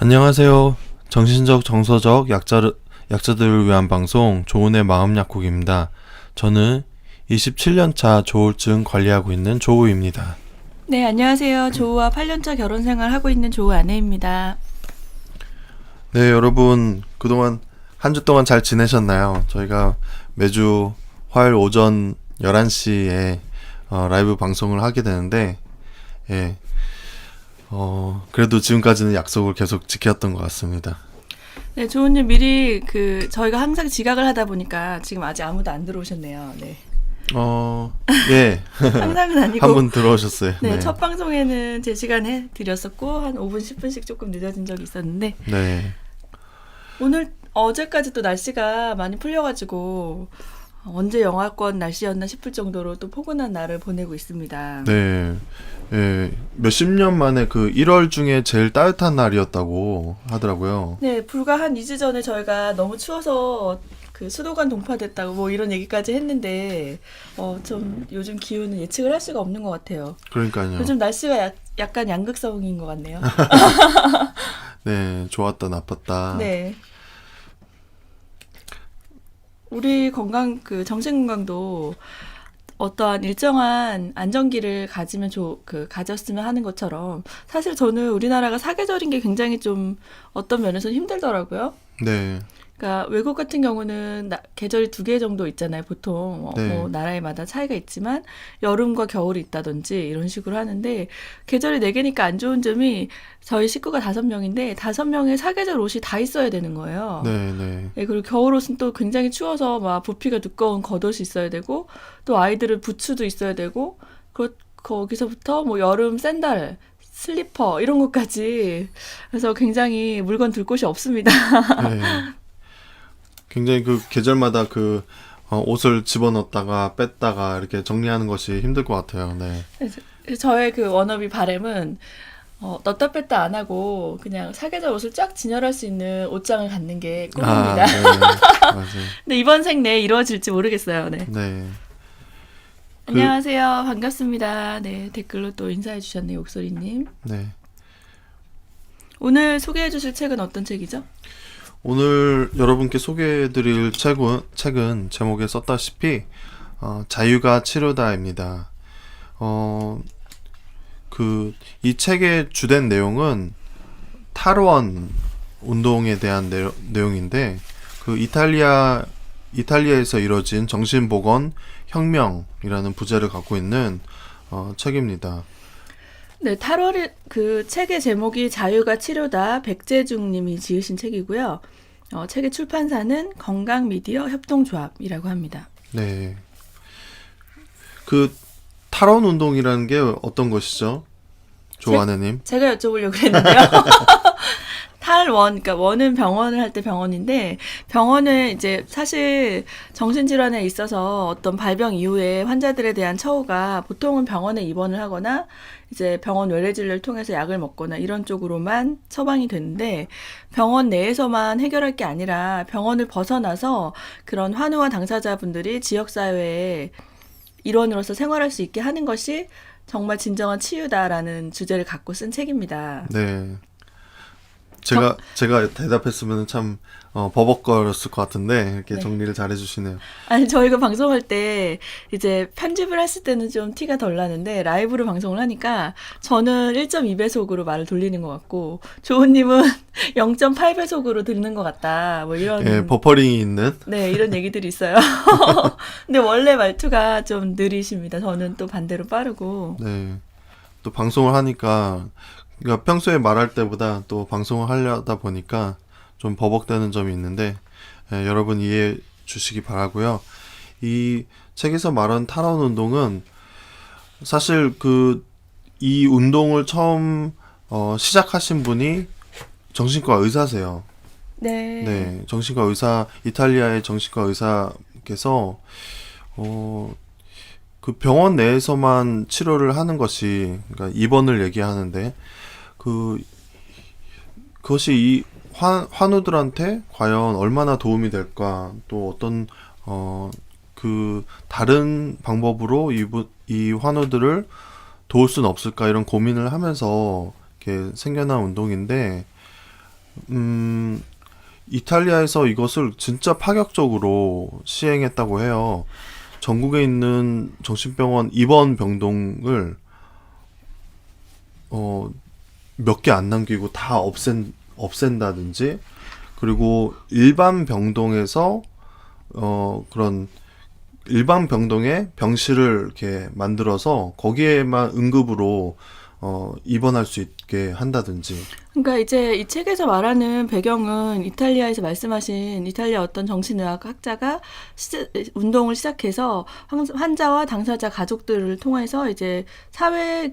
안녕하세요. 정신적, 정서적 약자들을 위한 방송 조은의 마음 약국입니다. 저는 27년차 조울증 관리하고 있는 조우입니다. 네, 안녕하세요. 조우와 8년차 결혼 생활 하고 있는 조우 아내입니다. 네, 여러분 그동안 한 주 동안 잘 지내셨나요? 저희가 매주 화요일 오전 11시에 라이브 방송을 하게 되는데 예, 그래도 지금까지는 약속을 계속 지켰던 것 같습니다. 네, 조우님 미리 저희가 항상 지각을 하다 보니까 지금 아직 아무도 안 들어오셨네요. 네. 예. 항상은 아니고. 한 분 들어오셨어요. 네, 첫 방송에는 제 시간에 드렸었고 한 5분, 10분씩 조금 늦어진 적이 있었는데 네. 오늘 어제까지 또 날씨가 많이 풀려가지고 언제 영하권 날씨였나 싶을 정도로 또 포근한 날을 보내고 있습니다. 네. 예, 몇십 년 만에 그 1월 중에 제일 따뜻한 날이었다고 하더라고요. 네, 불과 한 2주 전에 저희가 너무 추워서 그 수도관 동파됐다고 뭐 이런 얘기까지 했는데 좀 요즘 기후는 예측을 할 수가 없는 것 같아요. 그러니까요. 요즘 날씨가 약간 양극성인 것 같네요. 네, 좋았다 나빴다. 네. 우리 건강, 정신 건강도 어떠한 일정한 안정기를 가졌으면 하는 것처럼 사실 저는 우리나라가 사계절인 게 굉장히 좀 어떤 면에서 힘들더라고요. 네. 그러니까 외국 같은 경우는 계절이 2개 정도 있잖아요. 보통 네. 뭐 나라에마다 차이가 있지만 여름과 겨울이 있다든지 이런 식으로 하는데 계절이 4개니까 안 좋은 점이 저희 식구가 5명인데 5명의 사계절 옷이 다 있어야 되는 거예요. 네, 네. 네, 그리고 겨울 옷은 또 굉장히 추워서 막 부피가 두꺼운 겉옷이 있어야 되고 또 아이들은 부츠도 있어야 되고 거기서부터 뭐 여름 샌들 슬리퍼 이런 것까지 그래서 굉장히 물건 들 곳이 없습니다. 네. 굉장히 그 계절마다 옷을 집어넣었다가 뺐다가 이렇게 정리하는 것이 힘들 것 같아요. 네. 그래서 저의 워너비 바람은 넣다 뺐다 안 하고 그냥 사계절 옷을 쫙 진열할 수 있는 옷장을 갖는 게 꿈입니다. 네. 맞아요. 근데 이번 생내에 이루어질지 모르겠어요. 네. 네. 안녕하세요. 반갑습니다. 네, 댓글로 또 인사해 주셨네요. 옥소리님. 네. 오늘 소개해 주실 책은 어떤 책이죠? 오늘 여러분께 소개해드릴 책은 제목에 썼다시피 자유가 치료다입니다. 이 책의 주된 내용은 탈원 운동에 대한 내용인데 이탈리아에서 이뤄진 정신보건 혁명이라는 부제를 갖고 있는 책입니다. 네, 8월에 책의 제목이 자유가 치료다 백재중 님이 지으신 책이고요. 책의 출판사는 건강미디어 협동조합이라고 합니다. 네. 탈원 운동이라는 게 어떤 것이죠? 조아내님. 제가 여쭤보려고 그랬는데요. 탈원, 그러니까 원은 병원을 할 때 병원인데 병원은 이제 사실 정신질환에 있어서 어떤 발병 이후에 환자들에 대한 처우가 보통은 병원에 입원을 하거나 이제 병원 외래진료를 통해서 약을 먹거나 이런 쪽으로만 처방이 되는데 병원 내에서만 해결할 게 아니라 병원을 벗어나서 그런 환우와 당사자분들이 지역사회의 일원으로서 생활할 수 있게 하는 것이 정말 진정한 치유다라는 주제를 갖고 쓴 책입니다. 네. 제가 대답했으면 참 버벅거렸을 것 같은데 이렇게 네. 정리를 잘 해주시네요. 아니 저희가 방송할 때 이제 편집을 했을 때는 좀 티가 덜 나는데 라이브로 방송을 하니까 저는 1.2배속으로 말을 돌리는 것 같고 조은님은 0.8배속으로 듣는 것 같다 뭐 이런 예, 버퍼링이 있는. 네 이런 얘기들이 있어요. 근데 원래 말투가 좀 느리십니다. 저는 또 반대로 빠르고 네. 또 방송을 하니까 그러니까 평소에 말할 때보다 또 방송을 하려다 보니까 좀 버벅대는 점이 있는데 여러분 이해해 주시기 바라고요. 이 책에서 말한 탈원 운동은 사실 이 운동을 처음 시작하신 분이 정신과 의사세요. 네. 네, 정신과 의사, 이탈리아의 정신과 의사께서 그 병원 내에서만 치료를 하는 것이, 그러니까 입원을 얘기하는데 그것이 이 환우들한테 과연 얼마나 도움이 될까, 또 어떤 다른 방법으로 이 환우들을 도울 수는 없을까, 이런 고민을 하면서 이렇게 생겨난 운동인데 이탈리아에서 이것을 진짜 파격적으로 시행했다고 해요. 전국에 있는 정신병원 입원 병동을 몇 개 안 남기고 다 없앤다든지, 그리고 일반 병동에서 그런 일반 병동에 병실을 이렇게 만들어서 거기에만 응급으로 입원할 수 있게 한다든지. 그러니까 이제 이 책에서 말하는 배경은 이탈리아에서 말씀하신 이탈리아 어떤 정신의학 학자가 운동을 시작해서 환자와 당사자 가족들을 통해서 이제 사회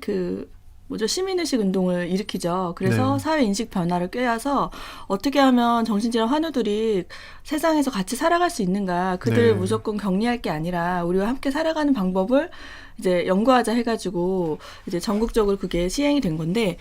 시민의식 운동을 일으키죠. 그래서 네. 사회 인식 변화를 꾀해서 어떻게 하면 정신질환 환우들이 세상에서 같이 살아갈 수 있는가, 그들을 네. 무조건 격리할 게 아니라 우리와 함께 살아가는 방법을 이제 연구하자 해가지고 이제 전국적으로 그게 시행이 된 건데,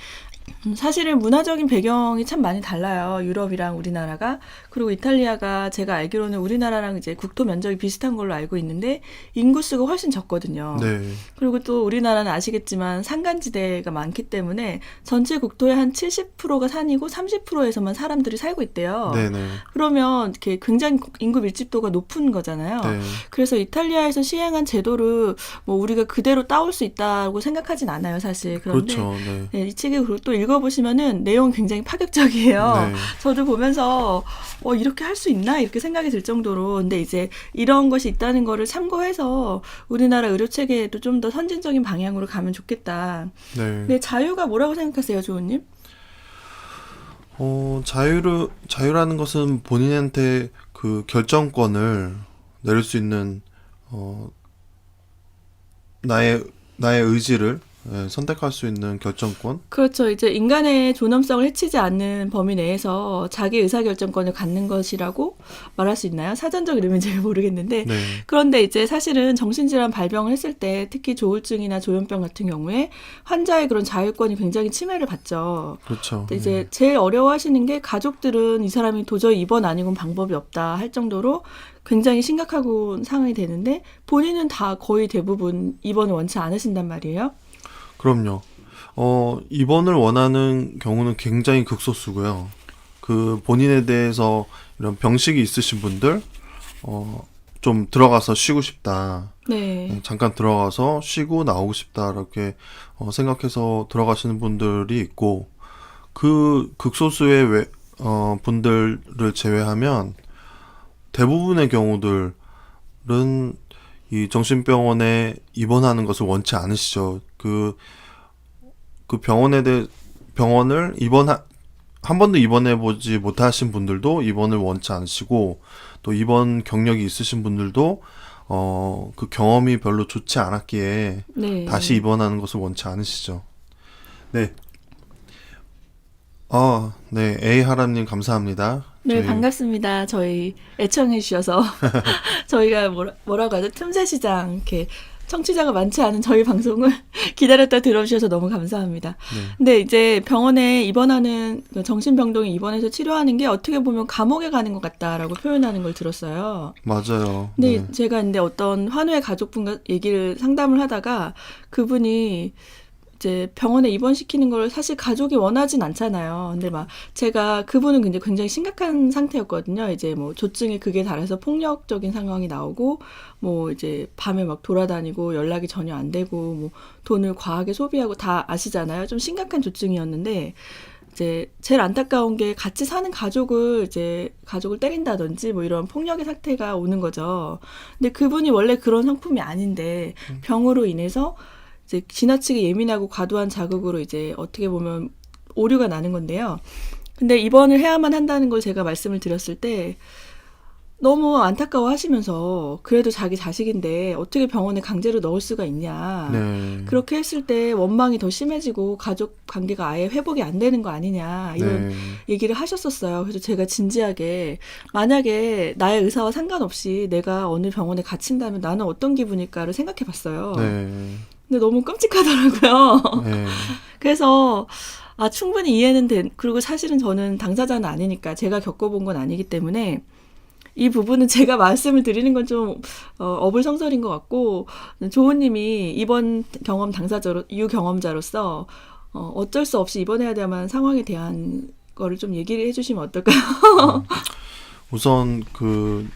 사실은 문화적인 배경이 참 많이 달라요. 유럽이랑 우리나라가. 그리고 이탈리아가 제가 알기로는 우리나라랑 이제 국토 면적이 비슷한 걸로 알고 있는데 인구수가 훨씬 적거든요. 네. 그리고 또 우리나라는 아시겠지만 산간지대가 많기 때문에 전체 국토의 한 70%가 산이고 30%에서만 사람들이 살고 있대요. 네네. 그러면 이렇게 굉장히 인구 밀집도가 높은 거잖아요. 네. 그래서 이탈리아에서 시행한 제도를 뭐 우리가 그대로 따올 수 있다고 생각하진 않아요, 사실. 그런데 그렇죠. 네. 네, 이 책을 또 읽어보시면은 내용은 굉장히 파격적이에요. 네. 저도 보면서 이렇게 할 수 있나? 이렇게 생각이 들 정도로. 근데 이제 이런 것이 있다는 거를 참고해서 우리나라 의료 체계에도 좀 더 선진적인 방향으로 가면 좋겠다. 네. 근데 자유가 뭐라고 생각하세요, 조은님? 자유라는 것은 본인한테 그 결정권을 내릴 수 있는, 나의 의지를 선택할 수 있는 결정권. 그렇죠. 이제 인간의 존엄성을 해치지 않는 범위 내에서 자기 의사결정권을 갖는 것이라고 말할 수 있나요? 사전적 이름은 잘 모르겠는데. 네. 그런데 이제 사실은 정신질환 발병을 했을 때 특히 조울증이나 조현병 같은 경우에 환자의 그런 자율권이 굉장히 침해를 받죠. 그렇죠. 근데 이제 제일 어려워하시는 게 가족들은 이 사람이 도저히 입원 아니고는 방법이 없다 할 정도로 굉장히 심각하고 상황이 되는데 본인은 다 거의 대부분 입원을 원치 않으신단 말이에요. 그럼요. 입원을 원하는 경우는 굉장히 극소수고요. 그 본인에 대해서 이런 병식이 있으신 분들, 좀 들어가서 쉬고 싶다. 네. 잠깐 들어가서 쉬고 나오고 싶다. 이렇게 생각해서 들어가시는 분들이 있고, 그 극소수의 분들을 제외하면 대부분의 경우들은 이 정신병원에 입원하는 것을 원치 않으시죠. 그 병원을 한 번도 입원해 보지 못하신 분들도 입원을 원치 않으시고, 또 입원 경력이 있으신 분들도 그 경험이 별로 좋지 않았기에 네. 다시 입원하는 것을 원치 않으시죠. 네. 네. A하람님 감사합니다. 네, 저희- 반갑습니다. 저희 애청해 주셔서 저희가 뭐라고 하죠? 틈새 시장 이렇게 청취자가 많지 않은 저희 방송을 기다렸다 들어주셔서 너무 감사합니다. 네. 근데 이제 병원에 입원하는 정신병동에 입원해서 치료하는 게 어떻게 보면 감옥에 가는 것 같다라고 표현하는 걸 들었어요. 맞아요. 근데 네. 제가 근데 어떤 환우의 가족분과 상담을 하다가 그분이 이제 병원에 입원시키는 걸 사실 가족이 원하진 않잖아요. 근데 막 제가 그분은 근데 굉장히 심각한 상태였거든요. 이제 뭐 조증이 극에 달해서 폭력적인 상황이 나오고 뭐 이제 밤에 막 돌아다니고 연락이 전혀 안 되고 뭐 돈을 과하게 소비하고 다 아시잖아요. 좀 심각한 조증이었는데 이제 제일 안타까운 게 같이 사는 가족을 때린다든지 뭐 이런 폭력의 사태가 오는 거죠. 근데 그분이 원래 그런 성품이 아닌데 병으로 인해서 이제 지나치게 예민하고 과도한 자극으로 이제 어떻게 보면 오류가 나는 건데요. 근데 입원을 해야만 한다는 걸 제가 말씀을 드렸을 때 너무 안타까워 하시면서 그래도 자기 자식인데 어떻게 병원에 강제로 넣을 수가 있냐. 네. 그렇게 했을 때 원망이 더 심해지고 가족 관계가 아예 회복이 안 되는 거 아니냐. 이런 네. 얘기를 하셨었어요. 그래서 제가 진지하게 만약에 나의 의사와 상관없이 내가 어느 병원에 갇힌다면 나는 어떤 기분일까를 생각해 봤어요. 네. 근데 너무 끔찍하더라고요. 네. 그래서 충분히 이해는 그리고 사실은 저는 당사자는 아니니까 제가 겪어본 건 아니기 때문에 이 부분은 제가 말씀을 드리는 건 좀 어불성설인 것 같고 조은님이 이번 경험 유경험자로서 어쩔 수 없이 입원해야 될 만한 상황에 대한 거를 좀 얘기를 해주시면 어떨까요? 우선 그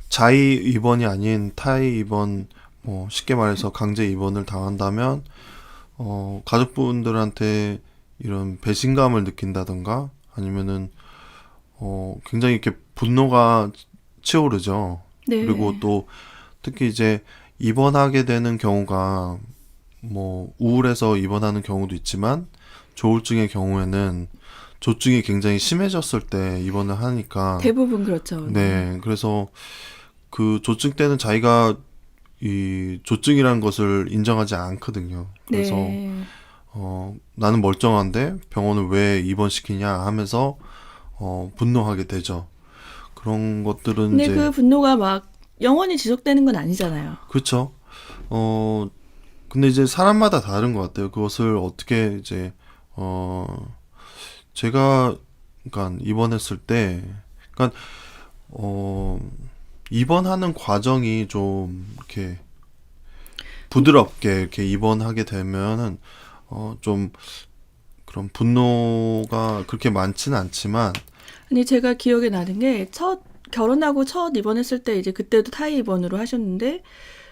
자의 입원이 아닌 타의 입원, 뭐 쉽게 말해서 강제 입원을 당한다면 가족분들한테 이런 배신감을 느낀다던가 아니면은 굉장히 이렇게 분노가 치오르죠. 네. 그리고 또 특히 이제 입원하게 되는 경우가 뭐 우울해서 입원하는 경우도 있지만 조울증의 경우에는 조증이 굉장히 심해졌을 때 입원을 하니까 대부분 그렇죠. 네, 그래서 그 조증 때는 자기가 이 조증이라는 것을 인정하지 않거든요. 그래서 네. 나는 멀쩡한데 병원을 왜 입원시키냐 하면서 분노하게 되죠. 그런 것들은 근데 이제 그 분노가 막 영원히 지속되는 건 아니잖아요. 그렇죠. 근데 이제 사람마다 다른 것 같아요. 그것을 어떻게 이제 제가 그러니까 입원했을 때, 그러니까 입원하는 과정이 좀 이렇게 부드럽게 이렇게 입원하게 되면은 좀 그런 분노가 그렇게 많지는 않지만 아니 제가 기억에 나는 게 결혼하고 첫 입원했을 때 이제 그때도 타이 입원으로 하셨는데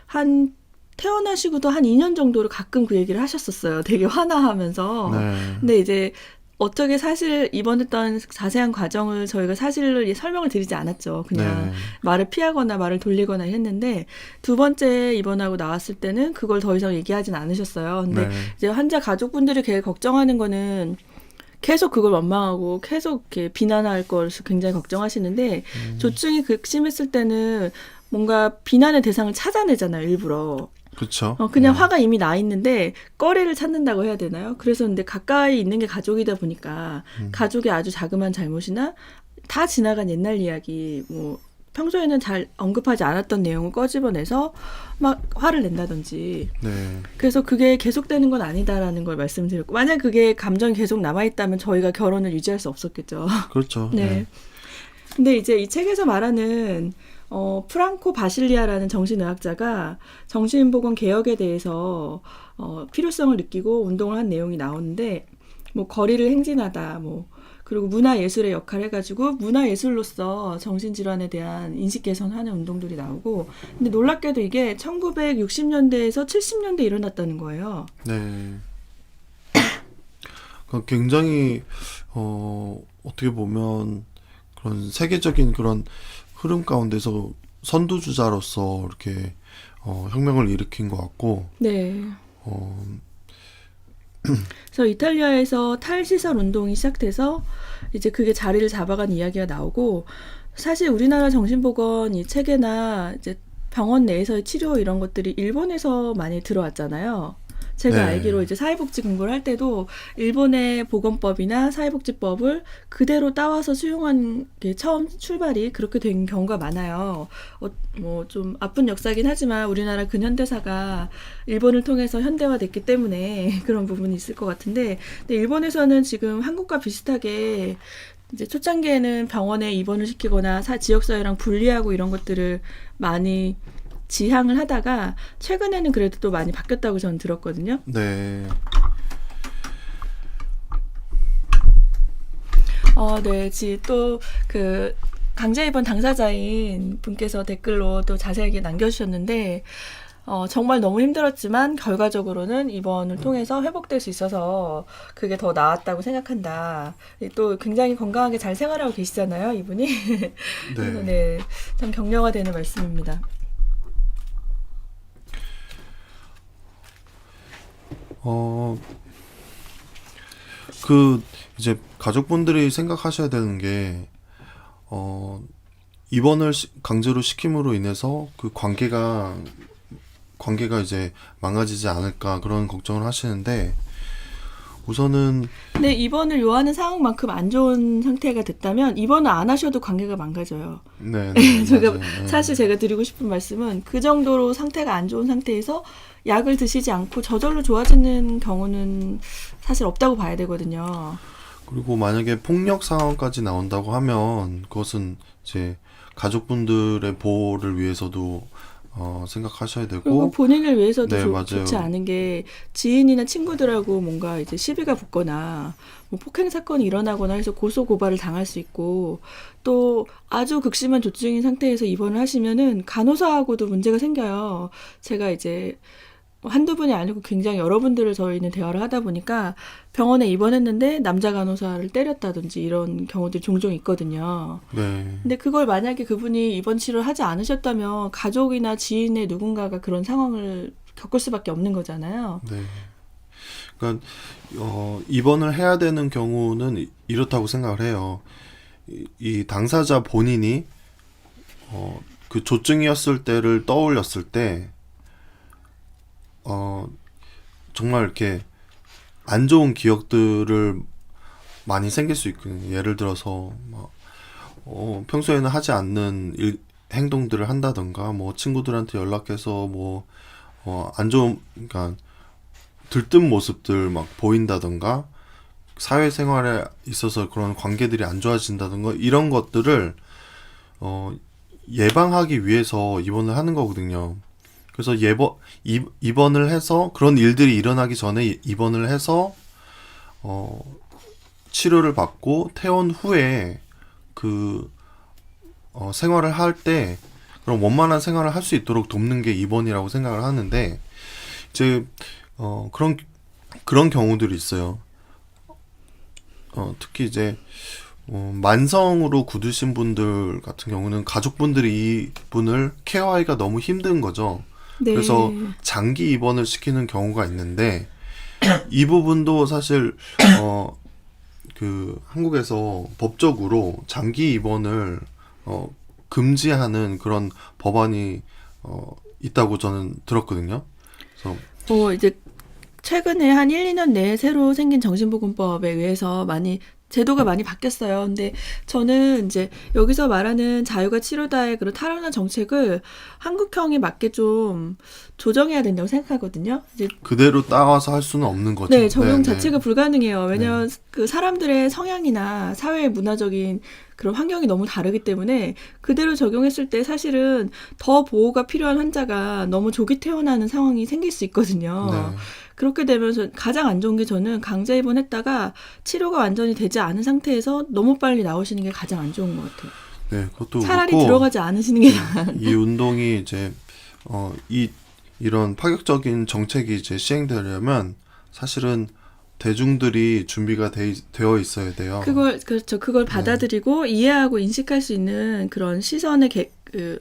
한 태어나시고도 한 2년 정도를 가끔 그 얘기를 하셨었어요. 되게 화나하면서. 네, 근데 이제 어떻게 사실 입원했던 자세한 과정을 저희가 사실 설명을 드리지 않았죠. 그냥 네, 말을 피하거나 말을 돌리거나 했는데 두 번째 입원하고 나왔을 때는 그걸 더 이상 얘기하진 않으셨어요. 근데 네, 이제 환자 가족분들이 걔 걱정하는 거는 계속 그걸 원망하고 계속 이렇게 비난할 것을 굉장히 걱정하시는데 조증이 극심했을 때는 뭔가 비난의 대상을 찾아내잖아요, 일부러. 그렇죠. 그냥 네, 화가 이미 나 있는데 꺼리를 찾는다고 해야 되나요? 그래서 근데 가까이 있는 게 가족이다 보니까 가족의 아주 자그마한 잘못이나 다 지나간 옛날 이야기, 뭐 평소에는 잘 언급하지 않았던 내용을 꺼집어내서 막 화를 낸다든지. 네, 그래서 그게 계속되는 건 아니다라는 걸 말씀드렸고, 만약 그게 감정이 계속 남아있다면 저희가 결혼을 유지할 수 없었겠죠. 그렇죠. 네. 네, 근데 이제 이 책에서 말하는 프랑코 바실리아라는 정신의학자가 정신보건 개혁에 대해서 필요성을 느끼고 운동을 한 내용이 나오는데, 뭐 거리를 행진하다, 뭐 그리고 문화예술의 역할 해가지고 문화예술로서 정신질환에 대한 인식 개선하는 운동들이 나오고, 근데 놀랍게도 이게 1960년대에서 70년대에 일어났다는 거예요. 네. 그러니까 굉장히 어떻게 보면 그런 세계적인 그런 흐름 가운데서 선두주자로서 이렇게 혁명을 일으킨 것 같고, 네. 어, 그래서 이탈리아에서 탈시설 운동이 시작돼서 이제 그게 자리를 잡아간 이야기가 나오고, 사실 우리나라 정신보건 이 체계나 이제 병원 내에서의 치료 이런 것들이 일본에서 많이 들어왔잖아요. 제가 네. 알기로 이제 사회복지 공부를 할 때도 일본의 보건법이나 사회복지법을 그대로 따와서 수용한 게 처음 출발이 그렇게 된 경우가 많아요. 뭐 좀 아픈 역사긴 하지만 우리나라 근현대사가 일본을 통해서 현대화됐기 때문에 그런 부분이 있을 것 같은데, 근데 일본에서는 지금 한국과 비슷하게 이제 초창기에는 병원에 입원을 시키거나 지역사회랑 분리하고 이런 것들을 많이 지향을 하다가 최근에는 그래도 또 많이 바뀌었다고 저는 들었거든요. 네, 네, 또 그 강제 입원 당사자인 분께서 댓글로 또 자세하게 남겨주셨는데, 정말 너무 힘들었지만 결과적으로는 입원을 통해서 회복될 수 있어서 그게 더 나았다고 생각한다. 또 굉장히 건강하게 잘 생활하고 계시잖아요, 이분이. 그래서 네, 참 격려가 되는 말씀입니다. 이제 가족분들이 생각하셔야 되는 게, 입원을 강제로 시킴으로 인해서 그 관계가 이제 망가지지 않을까 그런 걱정을 하시는데, 우선은, 근데 입원을 요하는 상황만큼 안 좋은 상태가 됐다면 입원을 안 하셔도 관계가 망가져요. 네, 제가 맞아요. 네. 사실 제가 드리고 싶은 말씀은 그 정도로 상태가 안 좋은 상태에서 약을 드시지 않고 저절로 좋아지는 경우는 사실 없다고 봐야 되거든요. 그리고 만약에 폭력 상황까지 나온다고 하면 그것은 이제 가족분들의 보호를 위해서도 생각하셔야 그리고 되고, 본인을 위해서도 네, 맞아요. 좋지 않은 게 지인이나 친구들하고 뭔가 이제 시비가 붙거나 뭐 폭행 사건이 일어나거나 해서 고소 고발을 당할 수 있고 또 아주 극심한 조증인 상태에서 입원을 하시면은 간호사하고도 문제가 생겨요. 제가 이제 한두 분이 아니고 굉장히 여러분들을 저희는 대화를 하다 보니까 병원에 입원했는데 남자 간호사를 때렸다든지 이런 경우들이 종종 있거든요. 네, 근데 그걸 만약에 그분이 입원 치료를 하지 않으셨다면 가족이나 지인의 누군가가 그런 상황을 겪을 수밖에 없는 거잖아요. 네. 그러니까 입원을 해야 되는 경우는 이렇다고 생각을 해요. 이 당사자 본인이 그 조증이었을 때를 떠올렸을 때 정말 이렇게 안 좋은 기억들을 많이 생길 수 있거든요. 예를 들어서 막, 평소에는 하지 않는 행동들을 한다던가 뭐 친구들한테 연락해서 뭐 안 좋은 그러니까 들뜬 모습들 막 보인다던가 사회생활에 있어서 그런 관계들이 안 좋아진다던가 이런 것들을 예방하기 위해서 입원을 하는 거거든요. 그래서 입원을 해서 그런 일들이 일어나기 전에 입원을 해서 치료를 받고 퇴원 후에 그 생활을 할 때 그런 원만한 생활을 할 수 있도록 돕는 게 입원이라고 생각을 하는데 이제 그런 경우들이 있어요. 특히 이제 만성으로 굳으신 분들 같은 경우는 가족분들이 이분을 케어하기가 너무 힘든 거죠. 네. 그래서 장기 입원을 시키는 경우가 있는데 이 부분도 사실 그 한국에서 법적으로 장기 입원을 금지하는 그런 법안이 있다고 저는 들었거든요. 그래서 이제 최근에 한 1, 2년 내에 새로 생긴 정신보건법에 의해서 제도가 많이 바뀌었어요. 근데 저는 이제 여기서 말하는 자유가 치료다의 그런 탈원화 정책을 한국형에 맞게 좀 조정해야 된다고 생각하거든요. 이제 그대로 따와서 할 수는 없는 거죠. 네, 적용 네, 자체가 네. 불가능해요. 왜냐하면 그 사람들의 성향이나 사회 문화적인 그런 환경이 너무 다르기 때문에 그대로 적용했을 때 사실은 더 보호가 필요한 환자가 너무 조기 퇴원하는 상황이 생길 수 있거든요. 네. 그렇게 되면서 가장 안 좋은 게 저는 강제 입원했다가 치료가 완전히 되지 않은 상태에서 너무 빨리 나오시는 게 가장 안 좋은 것 같아요. 네, 그것도 차라리 그렇고 들어가지 않으시는 게 나아요. 이 운동이 이제 이런 파격적인 정책이 이제 시행되려면 사실은 대중들이 준비가 되어 있어야 돼요. 그걸 받아들이고 이해하고 인식할 수 있는 그런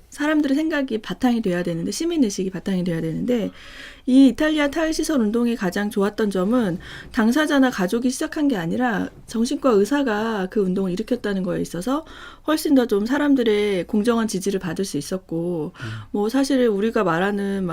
사람들의 생각이 바탕이 돼야 되는데, 시민의식이 바탕이 돼야 되는데, 이 이탈리아 탈시설 운동이 가장 좋았던 점은 당사자나 가족이 시작한 게 아니라 정신과 의사가 그 운동을 일으켰다는 거에 있어서 훨씬 더 좀 사람들의 공정한 지지를 받을 수 있었고, 뭐 사실 우리가 말하는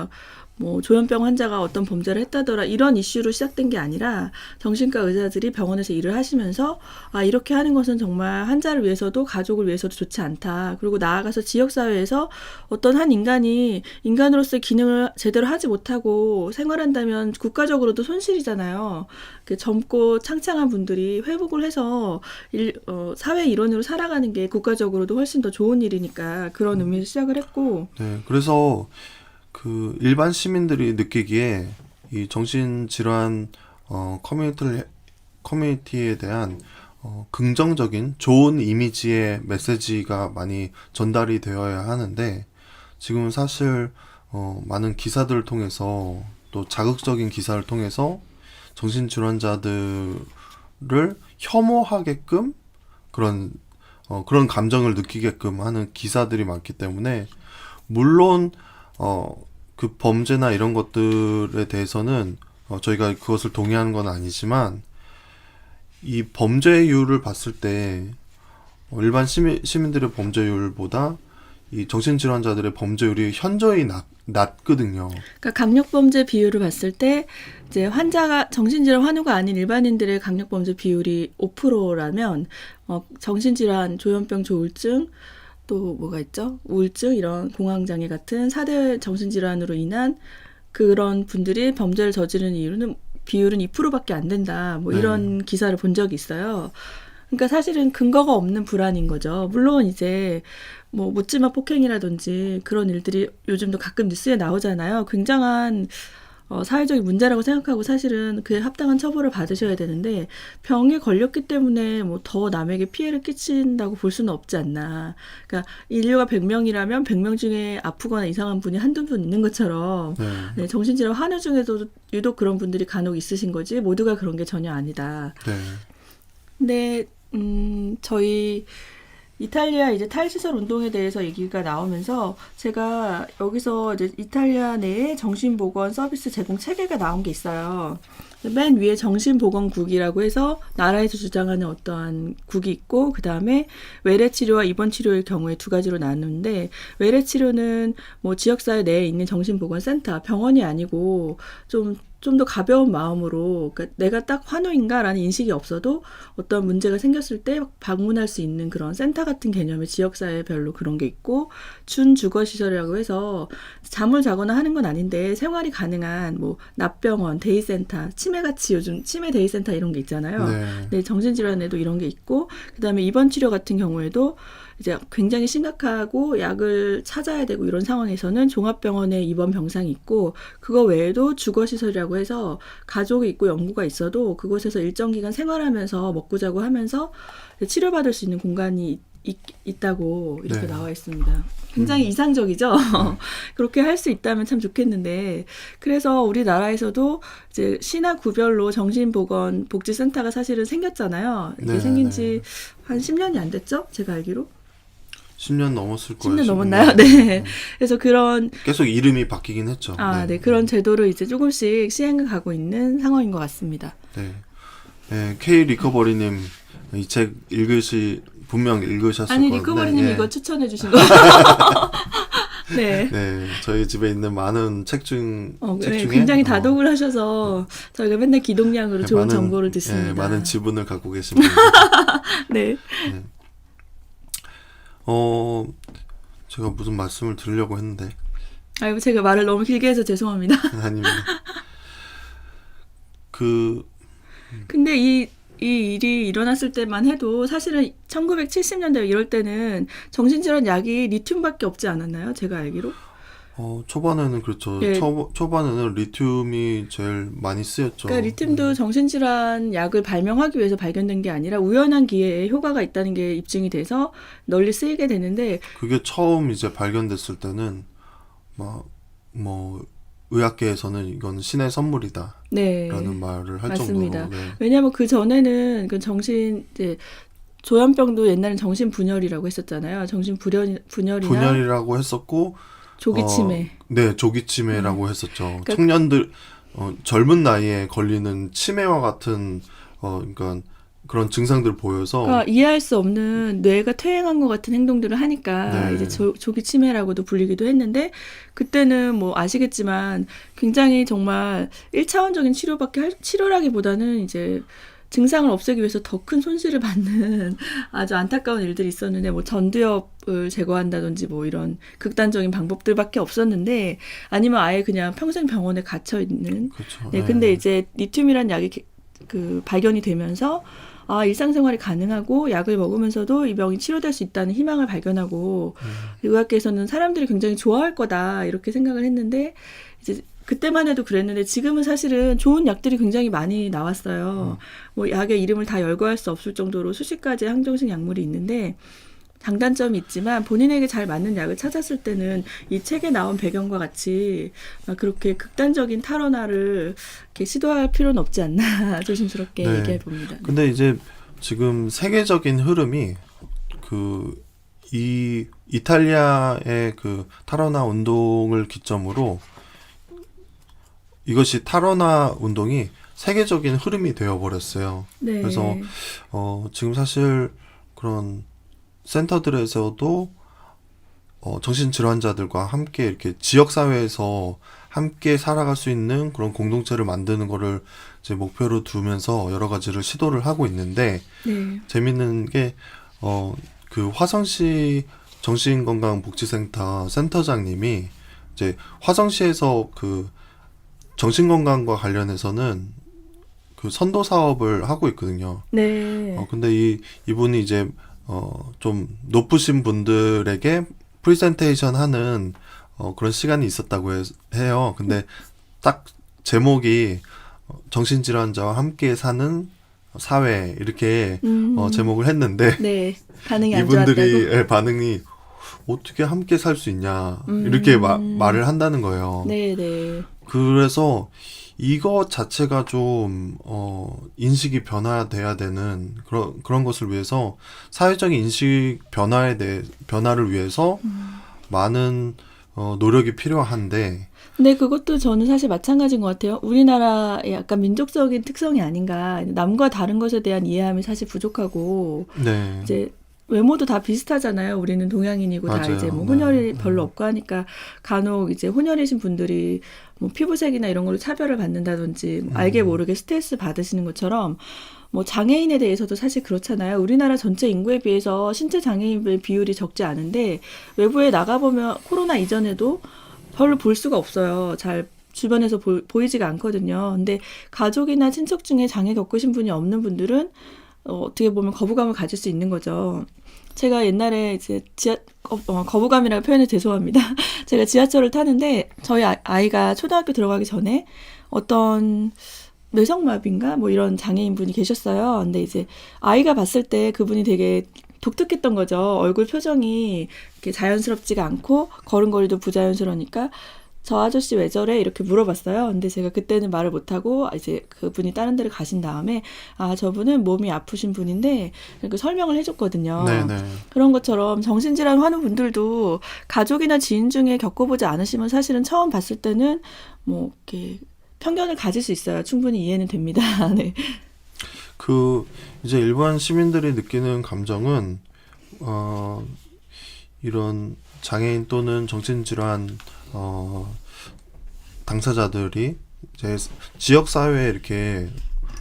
뭐 조현병 환자가 어떤 범죄를 했다더라 이런 이슈로 시작된 게 아니라 정신과 의사들이 병원에서 일을 하시면서 이렇게 하는 것은 정말 환자를 위해서도 가족을 위해서도 좋지 않다. 그리고 나아가서 지역사회에서 어떤 한 인간이 인간으로서의 기능을 제대로 하지 못하고 생활한다면 국가적으로도 손실이잖아요. 젊고 창창한 분들이 회복을 해서 사회 일원으로 살아가는 게 국가적으로도 훨씬 더 좋은 일이니까 그런 의미에서 시작을 했고. 네, 그래서 그 일반 시민들이 느끼기에 이 정신질환 커뮤니티에 대한 긍정적인 좋은 이미지의 메시지가 많이 전달이 되어야 하는데 지금은 사실 많은 기사들을 통해서 또 자극적인 기사를 통해서 정신질환자들을 혐오하게끔 그런 감정을 느끼게끔 하는 기사들이 많기 때문에 물론 그 범죄나 이런 것들에 대해서는 저희가 그것을 동의하는 건 아니지만 이 범죄율을 봤을 때 일반 시민들의 범죄율보다 이 정신질환자들의 범죄율이 현저히 낮거든요. 그러니까 강력범죄 비율을 봤을 때 이제 환자가 정신질환 환우가 아닌 일반인들의 강력범죄 비율이 5%라면 정신질환, 조현병, 조울증 또 뭐가 있죠? 우울증 이런 공황장애 같은 4대 정신질환으로 인한 그런 분들이 범죄를 저지르는 비율은 2%밖에 안 된다. 뭐 이런 기사를 본 적이 있어요. 그러니까 사실은 근거가 없는 불안인 거죠. 물론 이제 뭐 묻지마 폭행이라든지 그런 일들이 요즘도 가끔 뉴스에 나오잖아요. 굉장한 사회적인 문제라고 생각하고 사실은 그에 합당한 처벌을 받으셔야 되는데 병에 걸렸기 때문에 뭐 더 남에게 피해를 끼친다고 볼 수는 없지 않나. 그러니까 인류가 100명이라면 100명 중에 아프거나 이상한 분이 한두 분 있는 것처럼 네. 네, 정신질환 환우 중에도 유독 그런 분들이 간혹 있으신 거지 모두가 그런 게 전혀 아니다. 네. 근데 저희 이탈리아 이제 탈시설 운동에 대해서 얘기가 나오면서 제가 여기서 이제 이탈리아 내에 정신보건 서비스 제공 체계가 나온 게 있어요. 맨 위에 정신보건국이라고 해서 나라에서 주장하는 어떠한 국이 있고 그 다음에 외래치료와 입원치료의 경우에 두 가지로 나누는데 외래치료는 뭐 지역사회 내에 있는 정신보건센터, 병원이 아니고 좀 더 가벼운 마음으로 그러니까 내가 딱 환우인가라는 인식이 없어도 어떤 문제가 생겼을 때 방문할 수 있는 그런 센터 같은 개념의 지역사회별로 그런 게 있고 준주거시설이라고 해서 잠을 자거나 하는 건 아닌데 생활이 가능한 뭐 납병원, 데이센터, 치매같이 요즘 치매 데이센터 이런 게 있잖아요. 네. 네, 정신질환에도 이런 게 있고 그다음에 입원치료 같은 경우에도 이제 굉장히 심각하고 약을 찾아야 되고 이런 상황에서는 종합병원에 입원 병상이 있고 그거 외에도 주거시설이라고 해서 가족이 있고 연구가 있어도 그곳에서 일정 기간 생활하면서 먹고 자고 하면서 치료받을 수 있는 공간이 있다고 이렇게 네. 나와 있습니다. 굉장히 이상적이죠? 그렇게 할 수 있다면 참 좋겠는데 그래서 우리나라에서도 이제 시나 구별로 정신보건 복지센터가 사실은 생겼잖아요. 이게 네, 생긴 지 한 10년이 안 됐죠? 제가 알기로. 10년 넘었을 거예요. 10년 넘었나요? 네. 그래서 그런 계속 이름이 바뀌긴 했죠. 네. 그런 제도를 이제 조금씩 시행해 가고 있는 상황인 것 같습니다. 네. 네, K 리커버리님 이 책 분명 읽으셨을 아니 건데. 리커버리님 예. 이거 추천해 주신 거. 네. 네, 저희 집에 있는 많은 책 중에 굉장히 다독을 하셔서 저희가 맨날 기동량으로 좋은 많은, 정보를 듣습니다. 예, 많은 지분을 갖고 계십니다. 네. 네. 제가 무슨 말씀을 드리려고 했는데 아이고 제가 말을 너무 길게 해서 죄송합니다. 아닙니다. 근데 이 일이 일어났을 때만 해도 사실은 1970년대 이럴 때는 정신질환 약이 리튬밖에 없지 않았나요? 제가 알기로? 초반에는 그렇죠. 예. 초반에는 리튬이 제일 많이 쓰였죠. 그러니까 리튬도 정신질환 약을 발명하기 위해서 발견된 게 아니라 우연한 기회에 효과가 있다는 게 입증이 돼서 널리 쓰이게 되는데 그게 처음 이제 발견됐을 때는 의학계에서는 이건 신의 선물이다. 네. 라는 말을 할 맞습니다. 정도로. 네. 왜냐하면 그 전에는 그 조현병도 옛날엔 정신분열이라고 했었잖아요. 정신분열이나 분열이라고 했었고 조기치매. 네, 조기치매라고 했었죠. 그러니까 청년들 젊은 나이에 걸리는 치매와 같은 그러니까 그런 증상들 보여서 그러니까 이해할 수 없는 뇌가 퇴행한 것 같은 행동들을 하니까 네. 이제 조기치매라고도 불리기도 했는데 그때는 뭐 아시겠지만 굉장히 정말 1차원적인 치료라기보다는 이제 증상을 없애기 위해서 더 큰 손실을 받는 아주 안타까운 일들이 있었는데 뭐 전두엽을 제거한다든지 뭐 이런 극단적인 방법들밖에 없었는데 아니면 아예 그냥 평생 병원에 갇혀 있는. 그렇죠. 네, 네. 근데 이제 리튬이란 약이 발견이 되면서 일상생활이 가능하고 약을 먹으면서도 이 병이 치료될 수 있다는 희망을 발견하고 의학계에서는 사람들이 굉장히 좋아할 거다 이렇게 생각을 했는데 이제 그때만 해도 그랬는데 지금은 사실은 좋은 약들이 굉장히 많이 나왔어요. 뭐 약의 이름을 다 열거할 수 없을 정도로 수십 가지의 항정식 약물이 있는데 장단점이 있지만 본인에게 잘 맞는 약을 찾았을 때는 이 책에 나온 배경과 같이 그렇게 극단적인 탈원화를 이렇게 시도할 필요는 없지 않나 조심스럽게 네. 얘기해 봅니다. 근데 이제 지금 세계적인 흐름이 이 이탈리아의 그 탈원화 운동을 기점으로 이것이 탈원화 운동이 세계적인 흐름이 되어 버렸어요. 네. 그래서 지금 사실 그런 센터들에서도 정신질환자들과 함께 이렇게 지역사회에서 함께 살아갈 수 있는 그런 공동체를 만드는 거를 이제 목표로 두면서 여러 가지를 시도를 하고 있는데, 네. 재밌는 게, 그 화성시 정신건강복지센터 센터장님이 이제 화성시에서 그 정신건강과 관련해서는 그 선도 사업을 하고 있거든요. 네. 근데 이분이 이제 좀 높으신 분들에게 프리젠테이션 하는 그런 시간이 있었다고 해요. 근데 딱 제목이 정신질환자와 함께 사는 사회 이렇게 제목을 했는데 네. 반응이 안 이분들이 좋았다고? 예, 반응이 어떻게 함께 살 수 있냐 이렇게 말을 한다는 거예요. 네, 네. 그래서 이거 자체가 좀 인식이 변화돼야 되는 그런 것을 위해서 사회적인 인식 변화를 위해서 많은 노력이 필요한데 근데 그것도 저는 사실 마찬가지인 것 같아요. 우리나라의 약간 민족적인 특성이 아닌가. 남과 다른 것에 대한 이해함이 사실 부족하고, 네. 이제 외모도 다 비슷하잖아요. 우리는 동양인이고 다 맞아요. 이제 뭐 네. 혼혈이 별로 없고 하니까 간혹 이제 혼혈이신 분들이 뭐 피부색이나 이런 걸로 차별을 받는다든지 알게 모르게 스트레스 받으시는 것처럼 뭐 장애인에 대해서도 사실 그렇잖아요. 우리나라 전체 인구에 비해서 신체 장애인의 비율이 적지 않은데 외부에 나가보면 코로나 이전에도 별로 볼 수가 없어요. 잘 주변에서 보이지가 않거든요. 근데 가족이나 친척 중에 장애 겪으신 분이 없는 분들은 어떻게 보면 거부감을 가질 수 있는 거죠. 제가 옛날에 이제 거부감이라고 표현해 죄송합니다. 제가 지하철을 타는데 저희 아이가 초등학교 들어가기 전에 어떤 뇌성마비인가 뭐 이런 장애인 분이 계셨어요. 근데 이제 아이가 봤을 때 그분이 되게 독특했던 거죠. 얼굴 표정이 이렇게 자연스럽지가 않고 걸음걸이도 부자연스러우니까 저 아저씨 왜 저래? 이렇게 물어봤어요. 근데 제가 그때는 말을 못하고 이제 그분이 다른 데를 가신 다음에 저분은 몸이 아프신 분인데 이렇게 설명을 해줬거든요. 네네. 그런 것처럼 정신질환 환우 분들도 가족이나 지인 중에 겪어보지 않으시면 사실은 처음 봤을 때는 뭐 이렇게 편견을 가질 수 있어요. 충분히 이해는 됩니다. 네. 이제 일반 시민들이 느끼는 감정은 이런 장애인 또는 정신질환 당사자들이 이제 지역 사회에 이렇게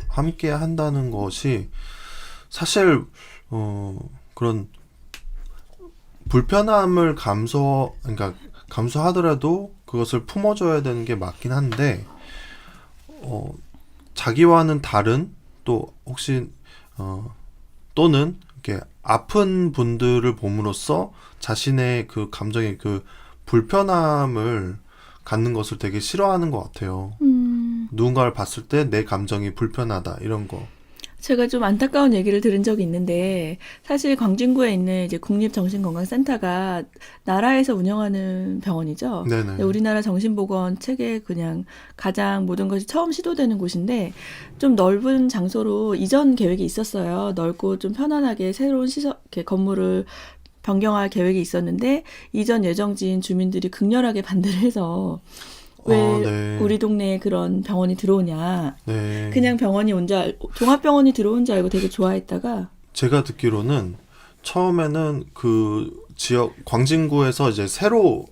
함께 한다는 것이 사실 그런 불편함을 그러니까 감수하더라도 그것을 품어줘야 되는 게 맞긴 한데 자기와는 다른 또 혹시 또는 이렇게 아픈 분들을 봄으로써 자신의 그 감정의 그 불편함을 갖는 것을 되게 싫어하는 것 같아요. 누군가를 봤을 때 내 감정이 불편하다 이런 거. 제가 좀 안타까운 얘기를 들은 적이 있는데 사실 광진구에 있는 이제 국립정신건강센터가 나라에서 운영하는 병원이죠. 네네. 우리나라 정신보건 체계 그냥 가장 모든 것이 처음 시도되는 곳인데 좀 넓은 장소로 이전 계획이 있었어요. 넓고 좀 편안하게 새로운 시설, 이렇게 건물을 변경할 계획이 있었는데 이전 예정지인 주민들이 극렬하게 반대를 해서 왜 네. 우리 동네에 그런 병원이 들어오냐. 네. 그냥 병원이 종합병원이 들어온 줄 알고 되게 좋아했다가 제가 듣기로는 처음에는 그 지역 광진구에서 이제 새로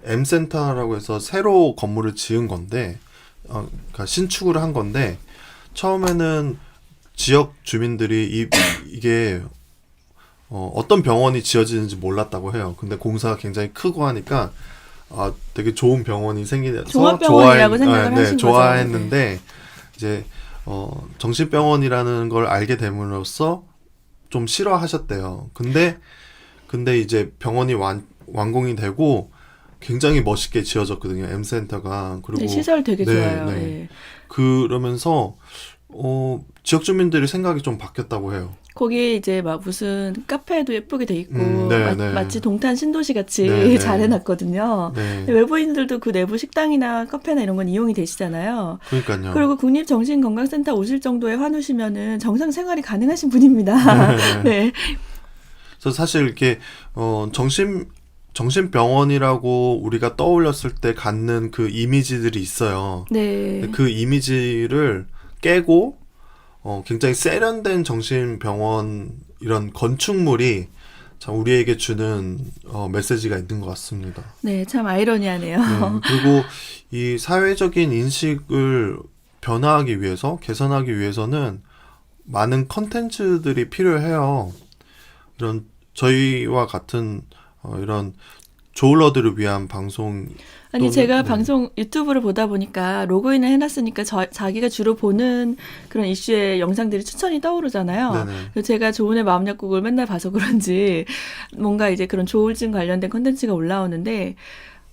M센터라고 해서 새로 건물을 지은 건데 그러니까 신축을 한 건데 처음에는 지역 주민들이 이게 어떤 병원이 지어지는지 몰랐다고 해요. 근데 공사가 굉장히 크고 하니까 되게 좋은 병원이 생기서 종합병원이라고 생각을 하신 거죠. 좋아했는데 이제 정신병원이라는 걸 알게 됨으로써 좀 싫어하셨대요. 근데 이제 병원이 완공이 되고 굉장히 멋있게 지어졌거든요. M센터가. 그리고 네, 시설 되게 좋아요. 네. 네. 그러면서 지역 주민들이 생각이 좀 바뀌었다고 해요. 거기에 이제 막 무슨 카페도 예쁘게 돼 있고 네, 네. 마치 동탄 신도시 같이 네, 네. 잘 해놨거든요. 네. 외부인들도 그 내부 식당이나 카페나 이런 건 이용이 되시잖아요. 그러니까요. 그리고 국립정신건강센터 오실 정도의 환우시면은 정상 생활이 가능하신 분입니다. 네. 그래서 사실 이렇게 정신병원이라고 우리가 떠올렸을 때 갖는 그 이미지들이 있어요. 네. 그 이미지를 깨고 굉장히 세련된 정신병원 이런 건축물이 참 우리에게 주는 메시지가 있는 것 같습니다. 네, 참 아이러니하네요. 네, 그리고 이 사회적인 인식을 변화하기 위해서, 개선하기 위해서는 많은 컨텐츠들이 필요해요. 이런 저희와 같은 이런 조울러들을 위한 방송. 아니 제가 네. 방송 유튜브를 보다 보니까 로그인을 해놨으니까 자기가 주로 보는 그런 이슈의 영상들이 추천이 떠오르잖아요. 네네. 그래서 제가 조은의 마음 약국을 맨날 봐서 그런지 뭔가 이제 그런 조울증 관련된 콘텐츠가 올라오는데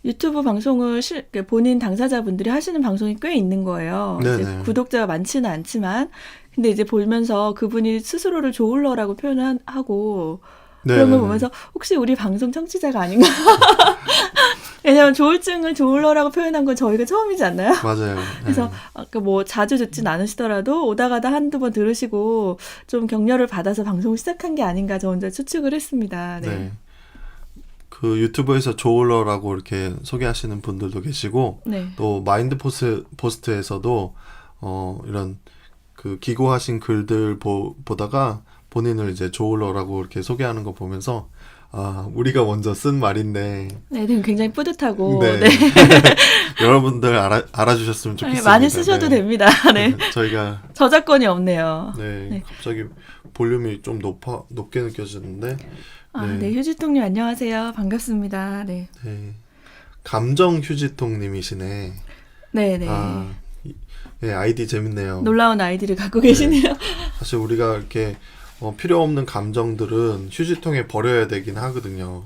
유튜브 방송을 본인 당사자분들이 하시는 방송이 꽤 있는 거예요. 이제 네네. 구독자가 많지는 않지만 근데 이제 보면서 그분이 스스로를 조울러라고 표현을 하고 그런 걸 네네네. 보면서 혹시 우리 방송 청취자가 아닌가? 왜냐면 조울증을 조울러라고 표현한 건 저희가 처음이지 않나요? 맞아요. 그래서 네. 아까 뭐 자주 듣진 않으시더라도 오다 가다 한두 번 들으시고 좀 격려를 받아서 방송을 시작한 게 아닌가 저 혼자 추측을 했습니다. 네. 네. 그 유튜브에서 조울러라고 이렇게 소개하시는 분들도 계시고 네. 또 마인드 포스트에서도 이런 그 기고하신 글들 보다가 본인을 이제 조울러라고 이렇게 소개하는 거 보면서 아, 우리가 먼저 쓴 말인데 네, 되게 굉장히 뿌듯하고 네. 네. 여러분들 알아주셨으면 네, 좋겠습니다. 많이 쓰셔도 네. 됩니다. 네. 저희가 저작권이 없네요. 네, 네. 갑자기 볼륨이 좀 높게 느껴지는데 아, 네. 네, 휴지통님 안녕하세요. 반갑습니다. 네. 네. 감정 휴지통님이시네. 네, 네. 아, 네, 아이디 재밌네요. 놀라운 아이디를 갖고 계시네요. 사실 우리가 이렇게 필요 없는 감정들은 휴지통에 버려야 되긴 하거든요.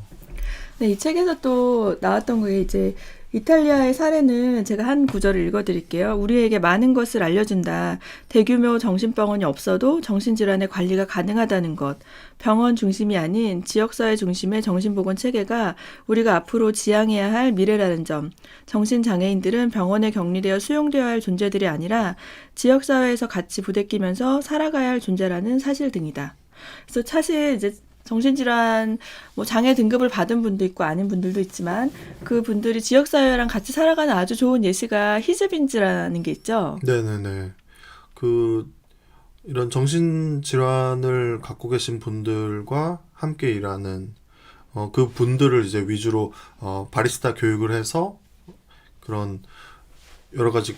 네, 이 책에서 또 나왔던 게 이제 이탈리아의 사례는 제가 한 구절을 읽어드릴게요. 우리에게 많은 것을 알려준다. 대규모 정신병원이 없어도 정신질환의 관리가 가능하다는 것. 병원 중심이 아닌 지역사회 중심의 정신보건 체계가 우리가 앞으로 지향해야 할 미래라는 점. 정신장애인들은 병원에 격리되어 수용되어야 할 존재들이 아니라 지역사회에서 같이 부대끼면서 살아가야 할 존재라는 사실 등이다. 그래서 사실 이제 정신질환 뭐 장애 등급을 받은 분도 있고 아닌 분들도 있지만 그 분들이 지역사회랑 같이 살아가는 아주 좋은 예시가 히즈빈즈라는 게 있죠. 네네네. 이런 정신질환을 갖고 계신 분들과 함께 일하는 그 분들을 이제 위주로 바리스타 교육을 해서 그런 여러 가지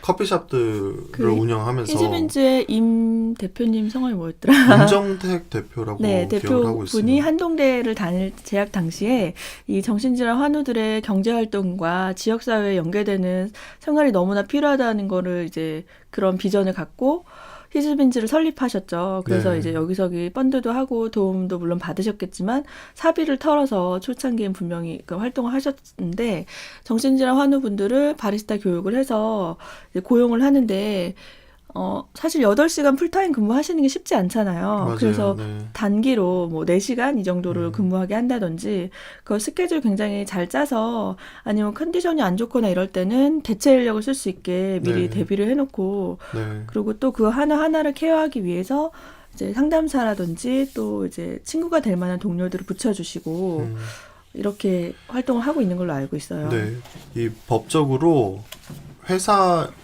커피숍들을 운영하면서 히즈빈즈의 임 대표님 성함이 뭐였더라? 임정택 대표라고 네, 기억을 하고 대표분이 있습니다. 한동대를 재학 당시에 이 정신질환 환우들의 경제활동과 지역사회에 연계되는 생활이 너무나 필요하다는 거를 이제 그런 비전을 갖고 히즈빈즈를 설립하셨죠. 그래서 네. 이제 여기저기 펀드도 하고 도움도 물론 받으셨겠지만 사비를 털어서 초창기엔 분명히 그 활동을 하셨는데 정신질환 환우분들을 바리스타 교육을 해서 이제 고용을 하는데 사실 8시간 풀타임 근무하시는 게 쉽지 않잖아요. 맞아요. 그래서 네. 단기로 뭐 4시간 이 정도를 근무하게 한다든지 그 스케줄 굉장히 잘 짜서 아니면 컨디션이 안 좋거나 이럴 때는 대체 인력을 쓸 수 있게 미리 네. 대비를 해놓고 네. 그리고 또 그 하나하나를 케어하기 위해서 이제 상담사라든지 또 이제 친구가 될 만한 동료들을 붙여주시고 이렇게 활동을 하고 있는 걸로 알고 있어요. 네. 이 법적으로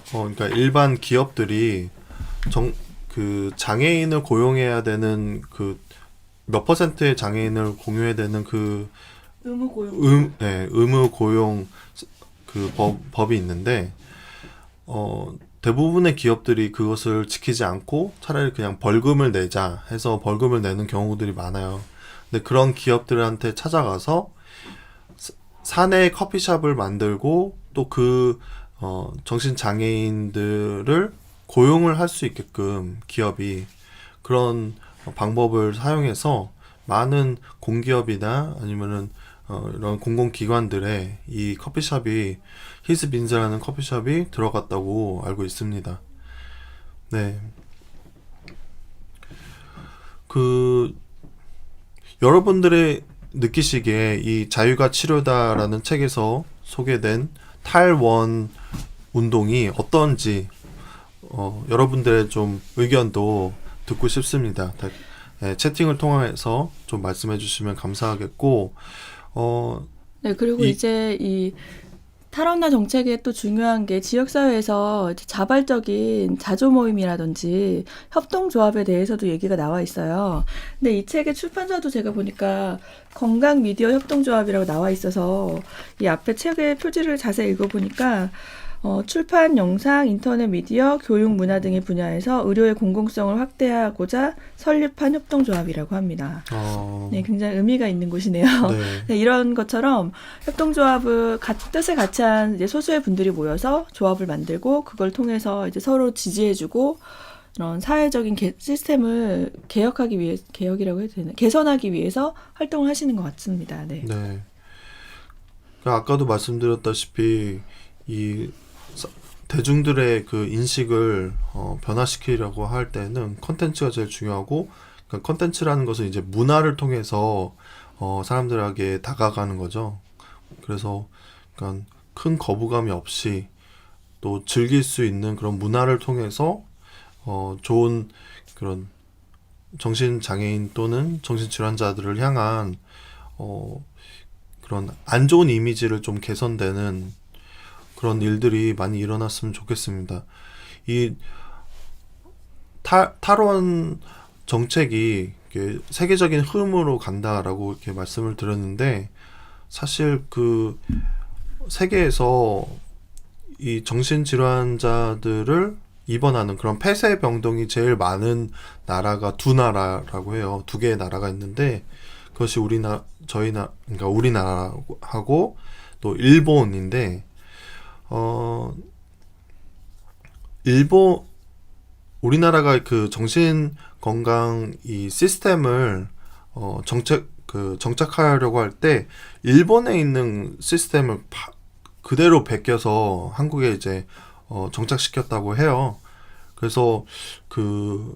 그러니까 일반 기업들이 그 장애인을 고용해야 되는 그 몇 퍼센트의 장애인을 공유해야 되는 그 의무 고용. 의무 고용 그 법이 있는데 대부분의 기업들이 그것을 지키지 않고 차라리 그냥 벌금을 내자 해서 벌금을 내는 경우들이 많아요. 근데 그런 기업들한테 찾아가서 사내 커피숍을 만들고 또 정신장애인들을 고용을 할 수 있게끔 기업이 그런 방법을 사용해서 많은 공기업이나 아니면은 이런 공공기관들의 이 커피숍이 히즈빈즈라는 커피숍이 들어갔다고 알고 있습니다. 네. 여러분들의 느끼시기에 이 자유가 치료다라는 책에서 소개된 탈원 운동이 어떤지 여러분들의 좀 의견도 듣고 싶습니다. 채팅을 통해서 좀 말씀해 주시면 감사하겠고 네, 그리고 이제 이 탈원나 정책의 또 중요한 게 지역사회에서 자발적인 자조 모임이라든지 협동조합에 대해서도 얘기가 나와 있어요. 근데 이 책의 출판사도 제가 보니까 건강 미디어 협동조합이라고 나와 있어서 이 앞에 책의 표지를 자세히 읽어보니까 출판, 영상, 인터넷 미디어, 교육, 문화 등의 분야에서 의료의 공공성을 확대하고자 설립한 협동조합이라고 합니다. 네, 굉장히 의미가 있는 곳이네요. 네. 네, 이런 것처럼 협동조합을 뜻을 같이 한 이제 소수의 분들이 모여서 조합을 만들고 그걸 통해서 이제 서로 지지해주고 이런 사회적인 시스템을 개혁이라고 해도 되나? 개선하기 위해서 활동을 하시는 것 같습니다. 네. 네. 그러니까 아까도 말씀드렸다시피 이 대중들의 그 인식을 변화시키려고 할 때는 컨텐츠가 제일 중요하고, 그러니까 컨텐츠라는 것은 이제 문화를 통해서 사람들에게 다가가는 거죠. 그래서 그러니까 큰 거부감이 없이 또 즐길 수 있는 그런 문화를 통해서 좋은 그런 정신장애인 또는 정신질환자들을 향한 그런 안 좋은 이미지를 좀 개선되는 그런 일들이 많이 일어났으면 좋겠습니다. 이 탈원 정책이 이렇게 세계적인 흐름으로 간다라고 이렇게 말씀을 드렸는데, 사실 그 세계에서 이 정신질환자들을 입원하는 그런 폐쇄병동이 제일 많은 나라가 두 나라라고 해요. 두 개의 나라가 있는데, 그것이 그러니까 우리나라하고 또 일본인데, 우리나라가 그 정신 건강 이 시스템을 정착하려고 할 때 일본에 있는 시스템을 그대로 베껴서 한국에 이제 정착시켰다고 해요. 그래서 그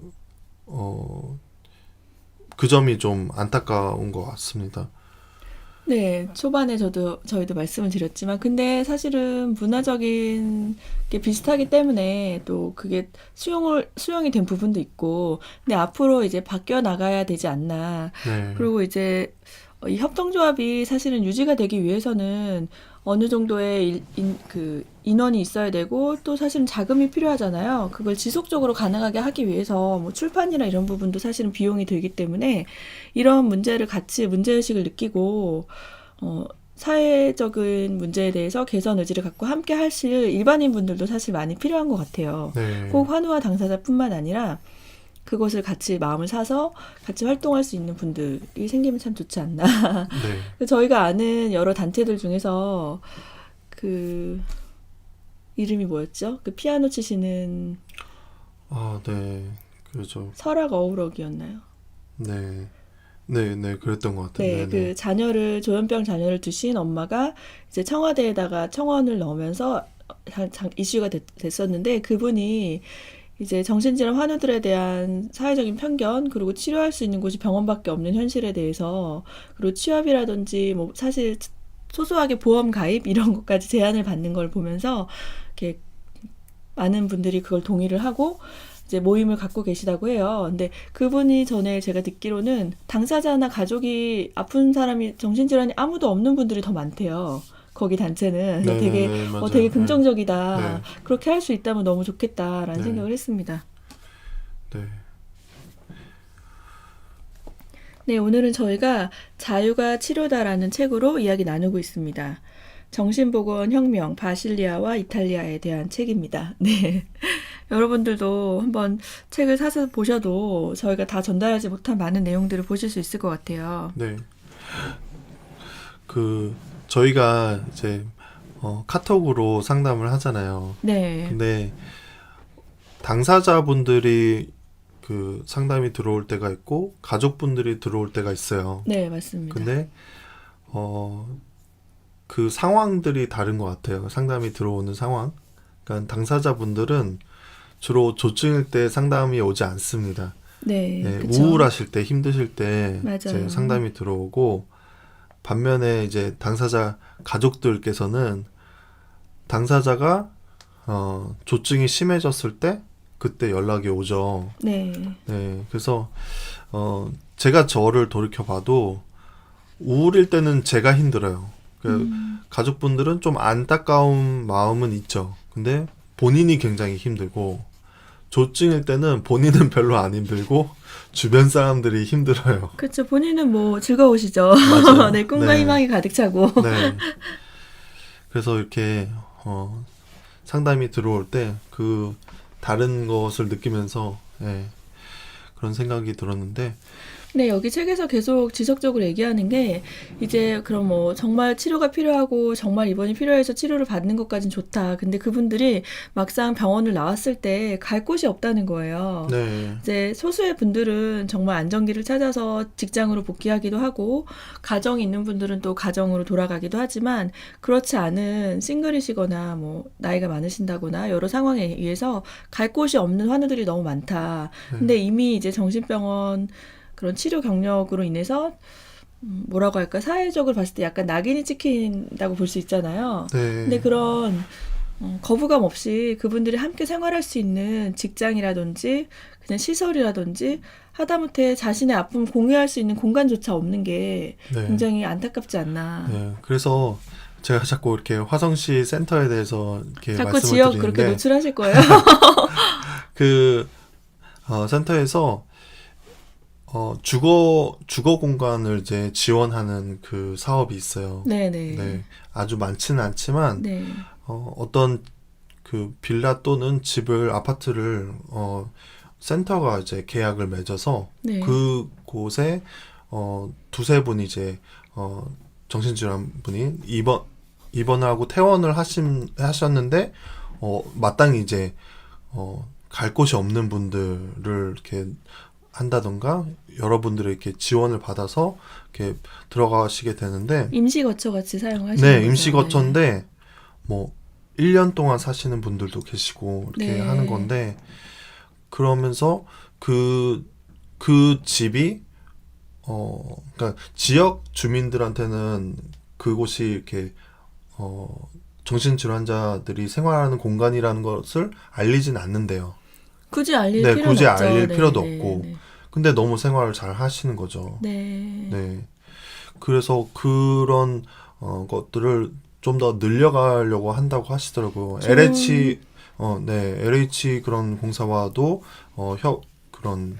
점이 좀 안타까운 것 같습니다. 네, 초반에 저희도 말씀을 드렸지만, 근데 사실은 문화적인 게 비슷하기 때문에 또 그게 수용이 된 부분도 있고, 근데 앞으로 이제 바뀌어 나가야 되지 않나. 네. 그리고 이제 이 협동조합이 사실은 유지가 되기 위해서는 어느 정도의 인원이 있어야 되고, 또 사실은 자금이 필요하잖아요. 그걸 지속적으로 가능하게 하기 위해서 뭐 출판이나 이런 부분도 사실은 비용이 들기 때문에 이런 문제를 같이 문제의식을 느끼고 사회적인 문제에 대해서 개선 의지를 갖고 함께 하실 일반인 분들도 사실 많이 필요한 것 같아요. 네. 꼭 환우와 당사자뿐만 아니라 그것을 같이 마음을 사서 같이 활동할 수 있는 분들이 생기면 참 좋지 않나. 네. 저희가 아는 여러 단체들 중에서 그 이름이 뭐였죠? 그 피아노 치시는 네. 그렇죠. 설악 어우럭이었나요? 네. 네, 그랬던 것 같아요. 네, 그 조현병 자녀를 두신 엄마가 이제 청와대에다가 청원을 넣으면서 이슈가 됐었는데, 그분이 이제 정신질환 환우들에 대한 사회적인 편견, 그리고 치료할 수 있는 곳이 병원밖에 없는 현실에 대해서, 그리고 취업이라든지 뭐 사실 소소하게 보험 가입 이런 것까지 제안을 받는 걸 보면서 이렇게 많은 분들이 그걸 동의를 하고 이제 모임을 갖고 계시다고 해요. 근데 그분이 전에 제가 듣기로는 당사자나 가족이 아픈 사람이 정신질환이 아무도 없는 분들이 더 많대요. 거기 단체는. 네, 되게 네, 맞아요. 되게 긍정적이다. 네. 그렇게 할 수 있다면 너무 좋겠다라는 네. 생각을 했습니다. 네. 네, 오늘은 저희가 자유가 치료다라는 책으로 이야기 나누고 있습니다. 정신보건 혁명, 바실리아와 이탈리아에 대한 책입니다. 네. 여러분들도 한번 책을 사서 보셔도 저희가 다 전달하지 못한 많은 내용들을 보실 수 있을 것 같아요. 네. 저희가 이제 카톡으로 상담을 하잖아요. 네. 근데 당사자분들이 그 상담이 들어올 때가 있고 가족분들이 들어올 때가 있어요. 네, 맞습니다. 근데 그 상황들이 다른 것 같아요. 상담이 들어오는 상황. 그러니까 당사자분들은 주로 조증일 때 상담이 오지 않습니다. 네, 네, 그쵸. 우울하실 때, 힘드실 때 맞아요. 이제 상담이 들어오고, 반면에 이제 당사자 가족들께서는 당사자가 조증이 심해졌을 때 그때 연락이 오죠. 네. 네, 그래서 제가 저를 돌이켜 봐도 우울일 때는 제가 힘들어요. 가족분들은 좀 안타까운 마음은 있죠. 근데 본인이 굉장히 힘들고, 조증일 때는 본인은 별로 안 힘들고 주변 사람들이 힘들어요. 그렇죠. 본인은 뭐 즐거우시죠. 맞아요. 네, 꿈과 네. 희망이 가득 차고. 네. 그래서 이렇게 상담이 들어올 때 그 다른 것을 느끼면서 예, 그런 생각이 들었는데 네, 여기 책에서 계속 지속적으로 얘기하는 게 이제 그럼 뭐 정말 치료가 필요하고 정말 입원이 필요해서 치료를 받는 것까진 좋다. 근데 그분들이 막상 병원을 나왔을 때 갈 곳이 없다는 거예요. 네, 이제 소수의 분들은 정말 안정기를 찾아서 직장으로 복귀하기도 하고 가정이 있는 분들은 또 가정으로 돌아가기도 하지만 그렇지 않은 싱글이시거나 뭐 나이가 많으신다거나 여러 상황에 의해서 갈 곳이 없는 환우들이 너무 많다. 근데 이미 이제 정신병원 그런 치료 경력으로 인해서 뭐라고 할까 사회적으로 봤을 때 약간 낙인이 찍힌다고 볼 수 있잖아요. 네, 근데 그런 거부감 없이 그분들이 함께 생활할 수 있는 직장이라든지 그냥 시설이라든지 하다못해 자신의 아픔 공유할 수 있는 공간조차 없는 게 네. 굉장히 안타깝지 않나. 네, 그래서 제가 자꾸 이렇게 화성시 센터에 대해서 이렇게 자꾸 말씀을 지역 그렇게 드리는데 노출하실 거예요. 그 센터에서 주거 공간을 이제 지원하는 그 사업이 있어요. 네네. 네, 아주 많지는 않지만 네. 어떤 그 빌라 또는 집을 아파트를 센터가 이제 계약을 맺어서 네. 그곳에 두세 분이 이제 정신질환 분이 입원을 하고 퇴원을 하셨는데 마땅히 이제 갈 곳이 없는 분들을 이렇게 한다던가 여러분들의 이렇게 지원을 받아서 이렇게 들어가시게 되는데 임시 거처 같이 사용하시는 네, 거죠. 임시 거처인데 뭐 1년 동안 사시는 분들도 계시고 이렇게 네. 하는 건데 그러면서 그 집이 그러니까 지역 주민들한테는 그곳이 이렇게 정신질환자들이 생활하는 공간이라는 것을 알리진 않는데요. 굳이 알릴 네, 필요는 굳이 없죠. 알릴 네, 필요도 네, 없고. 네. 근데 너무 생활을 잘 하시는 거죠. 네. 네. 그래서 그런 것들을 좀 더 늘려가려고 한다고 하시더라고요. 좋은- LH 그런 공사와도 그런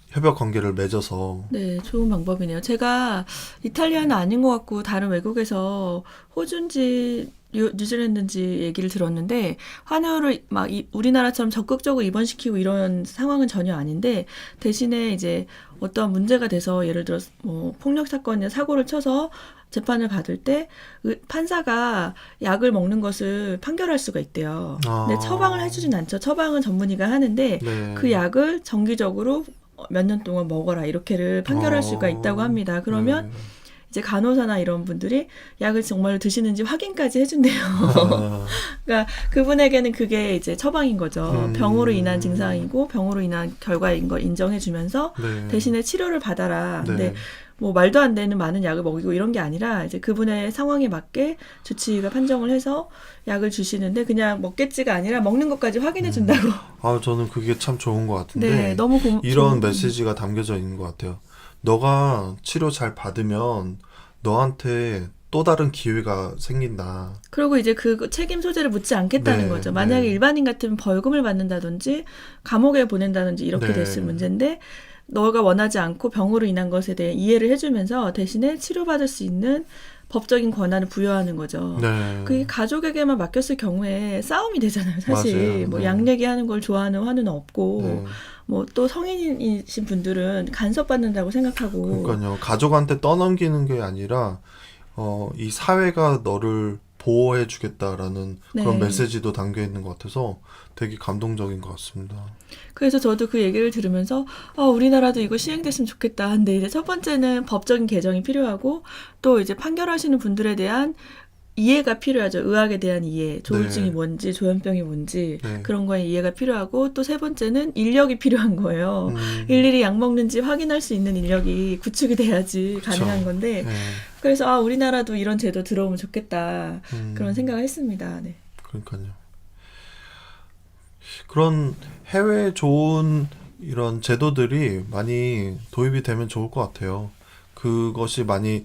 협약 관계를 맺어서 네, 좋은 방법이네요. 제가 이탈리아는 아닌 것 같고 다른 외국에서 호주인지 뉴질랜드인지 얘기를 들었는데 환우를 막 우리나라처럼 적극적으로 입원시키고 이런 상황은 전혀 아닌데 대신에 이제 어떤 문제가 돼서 예를 들어 뭐 폭력 사건이나 사고를 쳐서 재판을 받을 때 판사가 약을 먹는 것을 판결할 수가 있대요. 근데 아. 처방을 해주진 않죠. 처방은 전문의가 하는데 네. 그 약을 정기적으로 몇 년 동안 먹어라 이렇게를 판결할 수가 있다고 합니다. 그러면 네. 이제 간호사나 이런 분들이 약을 정말 드시는지 확인까지 해준대요. 아, 그러니까 그분에게는 그게 이제 처방인 거죠. 음. 병으로 인한 증상이고 병으로 인한 결과인 걸 인정해주면서 네. 대신에 치료를 받아라. 네. 근데 뭐 말도 안 되는 많은 약을 먹이고 이런 게 아니라 이제 그분의 상황에 맞게 주치의가 판정을 해서 약을 주시는데 그냥 먹겠지가 아니라 먹는 것까지 확인해 준다고. 저는 그게 참 좋은 것 같은데 네, 너무 이런 좋은- 메시지가 담겨져 있는 것 같아요. 너가 치료 잘 받으면 너한테 또 다른 기회가 생긴다. 그리고 이제 그 책임 소재를 묻지 않겠다는 네, 거죠. 만약에 네. 일반인 같으면 벌금을 받는다든지 감옥에 보낸다든지 이렇게 네. 됐을 문제인데 너가 원하지 않고 병으로 인한 것에 대해 이해를 해주면서 대신에 치료받을 수 있는 법적인 권한을 부여하는 거죠. 네. 그게 가족에게만 맡겼을 경우에 싸움이 되잖아요. 사실 맞아요. 뭐 네. 양 얘기하는 걸 좋아하는 환우는 없고 네. 뭐 또 성인이신 분들은 간섭받는다고 생각하고 그러니까요. 가족한테 떠넘기는 게 아니라 이 사회가 너를 보호해 주겠다라는 그런 네. 메시지도 담겨 있는 것 같아서 되게 감동적인 것 같습니다. 그래서 저도 그 얘기를 들으면서 우리나라도 이거 시행됐으면 좋겠다. 근데 이제 첫 번째는 법적인 개정이 필요하고 또 이제 판결하시는 분들에 대한 이해가 필요하죠. 의학에 대한 이해, 조울증이 네. 뭔지, 조현병이 뭔지 네. 그런 거에 이해가 필요하고 또 세 번째는 인력이 필요한 거예요. 음, 일일이 약 먹는지 확인할 수 있는 인력이 구축이 돼야지 그쵸. 가능한 건데 네. 그래서 우리나라도 이런 제도 들어오면 좋겠다. 그런 음. 생각을 했습니다. 네. 그러니까요. 그런 해외 좋은 이런 제도들이 많이 도입이 되면 좋을 것 같아요. 그것이 많이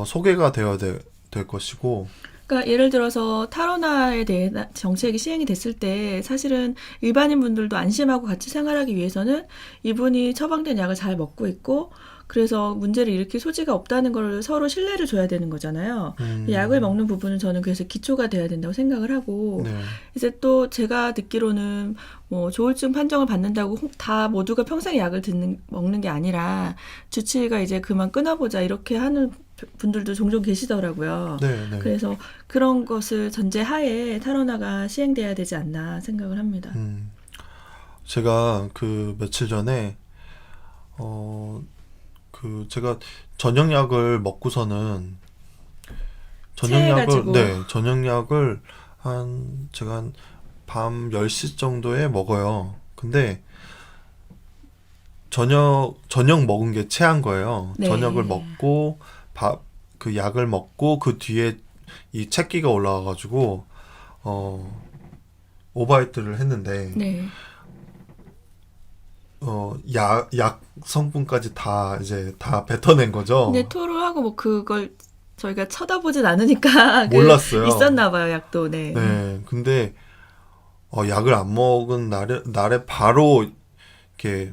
소개가 되어야 될 것이고 그러니까 예를 들어서 탈원화에 대해 정책이 시행이 됐을 때 사실은 일반인 분들도 안심하고 같이 생활하기 위해서는 이분이 처방된 약을 잘 먹고 있고 그래서 문제를 일으킬 소지가 없다는 걸 서로 신뢰를 줘야 되는 거잖아요. 약을 먹는 부분은 저는 그래서 기초가 돼야 된다고 생각을 하고 네. 이제 또 제가 듣기로는 뭐 조울증 판정을 받는다고 다 모두가 평생 약을 먹는 게 아니라 주치의가 이제 그만 끊어보자 이렇게 하는 분들도 종종 계시더라고요. 네, 네. 그래서 그런 것을 전제하에 탈원화가 시행돼야 되지 않나 생각을 합니다. 제가 그 며칠 전에 제가 저녁약을 먹고서는 체해가지고. 저녁약을 제가 한 밤 10시 정도에 먹어요. 근데 저녁 먹은 게 체한 거예요. 네. 저녁을 먹고 그 약을 먹고 그 뒤에 이 체기가 올라와가지고 오바이트를 했는데 네. 약 성분까지 다 이제 다 뱉어낸 거죠. 근데 토를 하고 뭐 그걸 저희가 쳐다보진 않으니까 몰랐어요. 있었나 봐요, 약도. 네. 네. 근데 약을 안 먹은 날에 바로 이렇게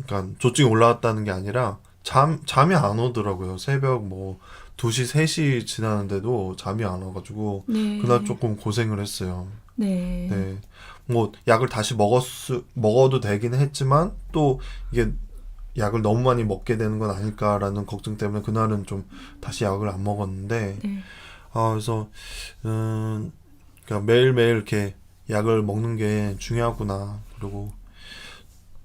그러니까 조증이 올라왔다는 게 아니라 잠이 안 오더라고요. 새벽 뭐 2시, 3시 지나는데도 잠이 안 와가지고 네. 그날 조금 고생을 했어요. 네. 네. 뭐 약을 다시 먹어도 되긴 했지만 또 이게 약을 너무 많이 먹게 되는 건 아닐까라는 걱정 때문에 그날은 좀 다시 약을 안 먹었는데 네. 그래서 그러니까 매일매일 이렇게 약을 먹는 게 중요하구나. 그리고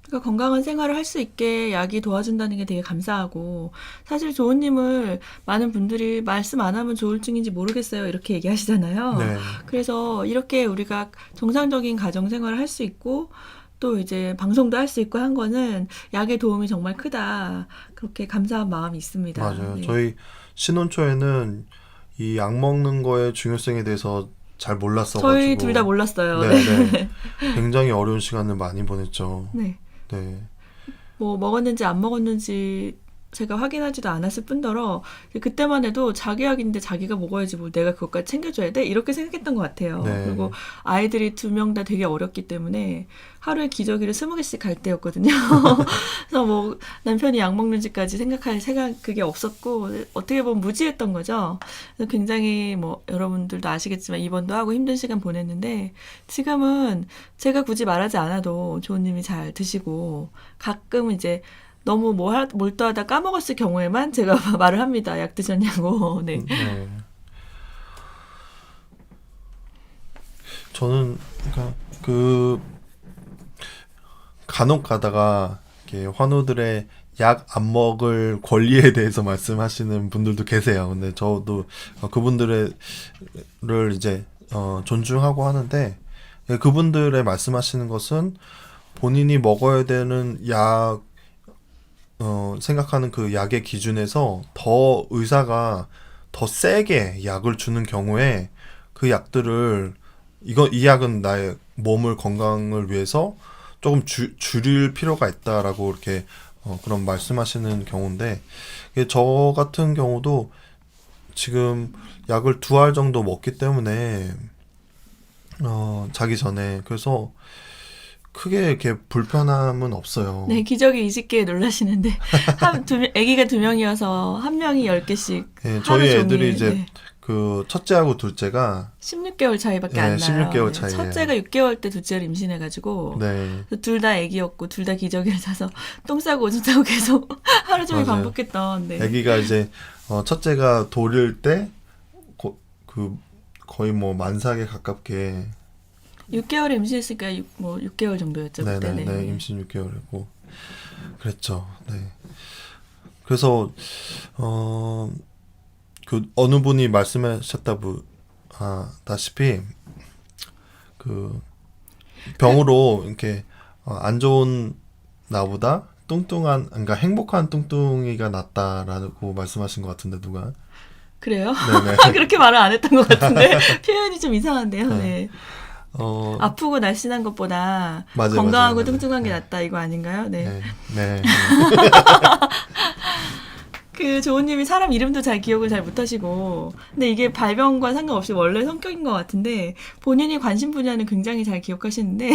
그러니까 건강한 생활을 할 수 있게 약이 도와준다는 게 되게 감사하고 사실 조은님을 많은 분들이 말씀 안 하면 조울증인지 모르겠어요 이렇게 얘기하시잖아요. 네. 그래서 이렇게 우리가 정상적인 가정 생활을 할 수 있고 또 이제 방송도 할 수 있고 한 거는 약의 도움이 정말 크다. 그렇게 감사한 마음이 있습니다. 맞아요. 네. 저희 신혼 초에는 이 약 먹는 거의 중요성에 대해서 잘 몰랐어가지고 저희 둘 다 몰랐어요. 네. 굉장히 어려운 시간을 많이 보냈죠. 네. 네. 뭐 먹었는지 안 먹었는지 제가 확인하지도 않았을 뿐더러 그때만 해도 자기 약인데 자기가 먹어야지 뭐 내가 그것까지 챙겨줘야 돼? 이렇게 생각했던 것 같아요. 네. 그리고 아이들이 2명 다 되게 어렸기 때문에 하루에 기저귀를 20개씩 갈 때였거든요. 그래서 뭐 남편이 약 먹는지까지 생각할 그게 없었고 어떻게 보면 무지했던 거죠. 그래서 굉장히 뭐 여러분들도 아시겠지만 입원도 하고 힘든 시간 보냈는데 지금은 제가 굳이 말하지 않아도 조은님이 잘 드시고 가끔 이제 너무 몰두하다 까먹었을 경우에만 제가 말을 합니다. 약 드셨냐고. 네. 네. 저는 그러니까 간혹 가다가 이렇게 환우들의 약 안 먹을 권리에 대해서 말씀하시는 분들도 계세요. 근데 저도 그분들을 이제 존중하고 하는데 그분들의 말씀하시는 것은 본인이 먹어야 되는 약 생각하는 그 약의 기준에서 더 의사가 더 세게 약을 주는 경우에 그 약들을 이 약은 나의 몸을 건강을 위해서 조금 줄일 필요가 있다라고 이렇게 그런 말씀하시는 경우인데 저 같은 경우도 지금 약을 2알 정도 먹기 때문에 자기 전에 그래서 크게 이렇게 불편함은 없어요. 네, 기저귀 20개에 놀라시는데 아기가 2명이어서 한 명이 10개씩 네, 하루 저희 종일, 애들이 이제 네. 그 첫째하고 둘째가 16개월 차이밖에 네, 안 나요. 16개월 차이예요. 첫째가 6개월 때 둘째를 임신해가지고 네. 둘 다 애기였고 둘 다 기저귀를 사서 똥 싸고 오줌 싸고 계속 하루 종일 맞아요. 반복했던. 네. 아기가 이제 첫째가 돌릴 때 거의 뭐 만삭에 가깝게 6개월에 임신했으니까 6개월 정도였죠. 그때. 네네네 임신 6개월이고 그랬죠. 네. 그래서 그 어느 분이 말씀하셨다시피 그 병으로 이렇게 안 좋은 나보다 뚱뚱한 그러니까 행복한 뚱뚱이가 낫다라고 말씀하신 것 같은데 누가? 그래요? 네네. 그렇게 말을 안 했던 것 같은데 표현이 좀 이상한데요. 네. 아프고 날씬한 것보다 맞아요, 건강하고 맞아요. 뚱뚱한 게 네. 낫다 이거 아닌가요? 네. 네. 그 조은님이 사람 이름도 잘 기억을 잘 못하시고, 근데 이게 발병과 상관없이 원래 성격인 것 같은데 본인이 관심 분야는 굉장히 잘 기억하시는데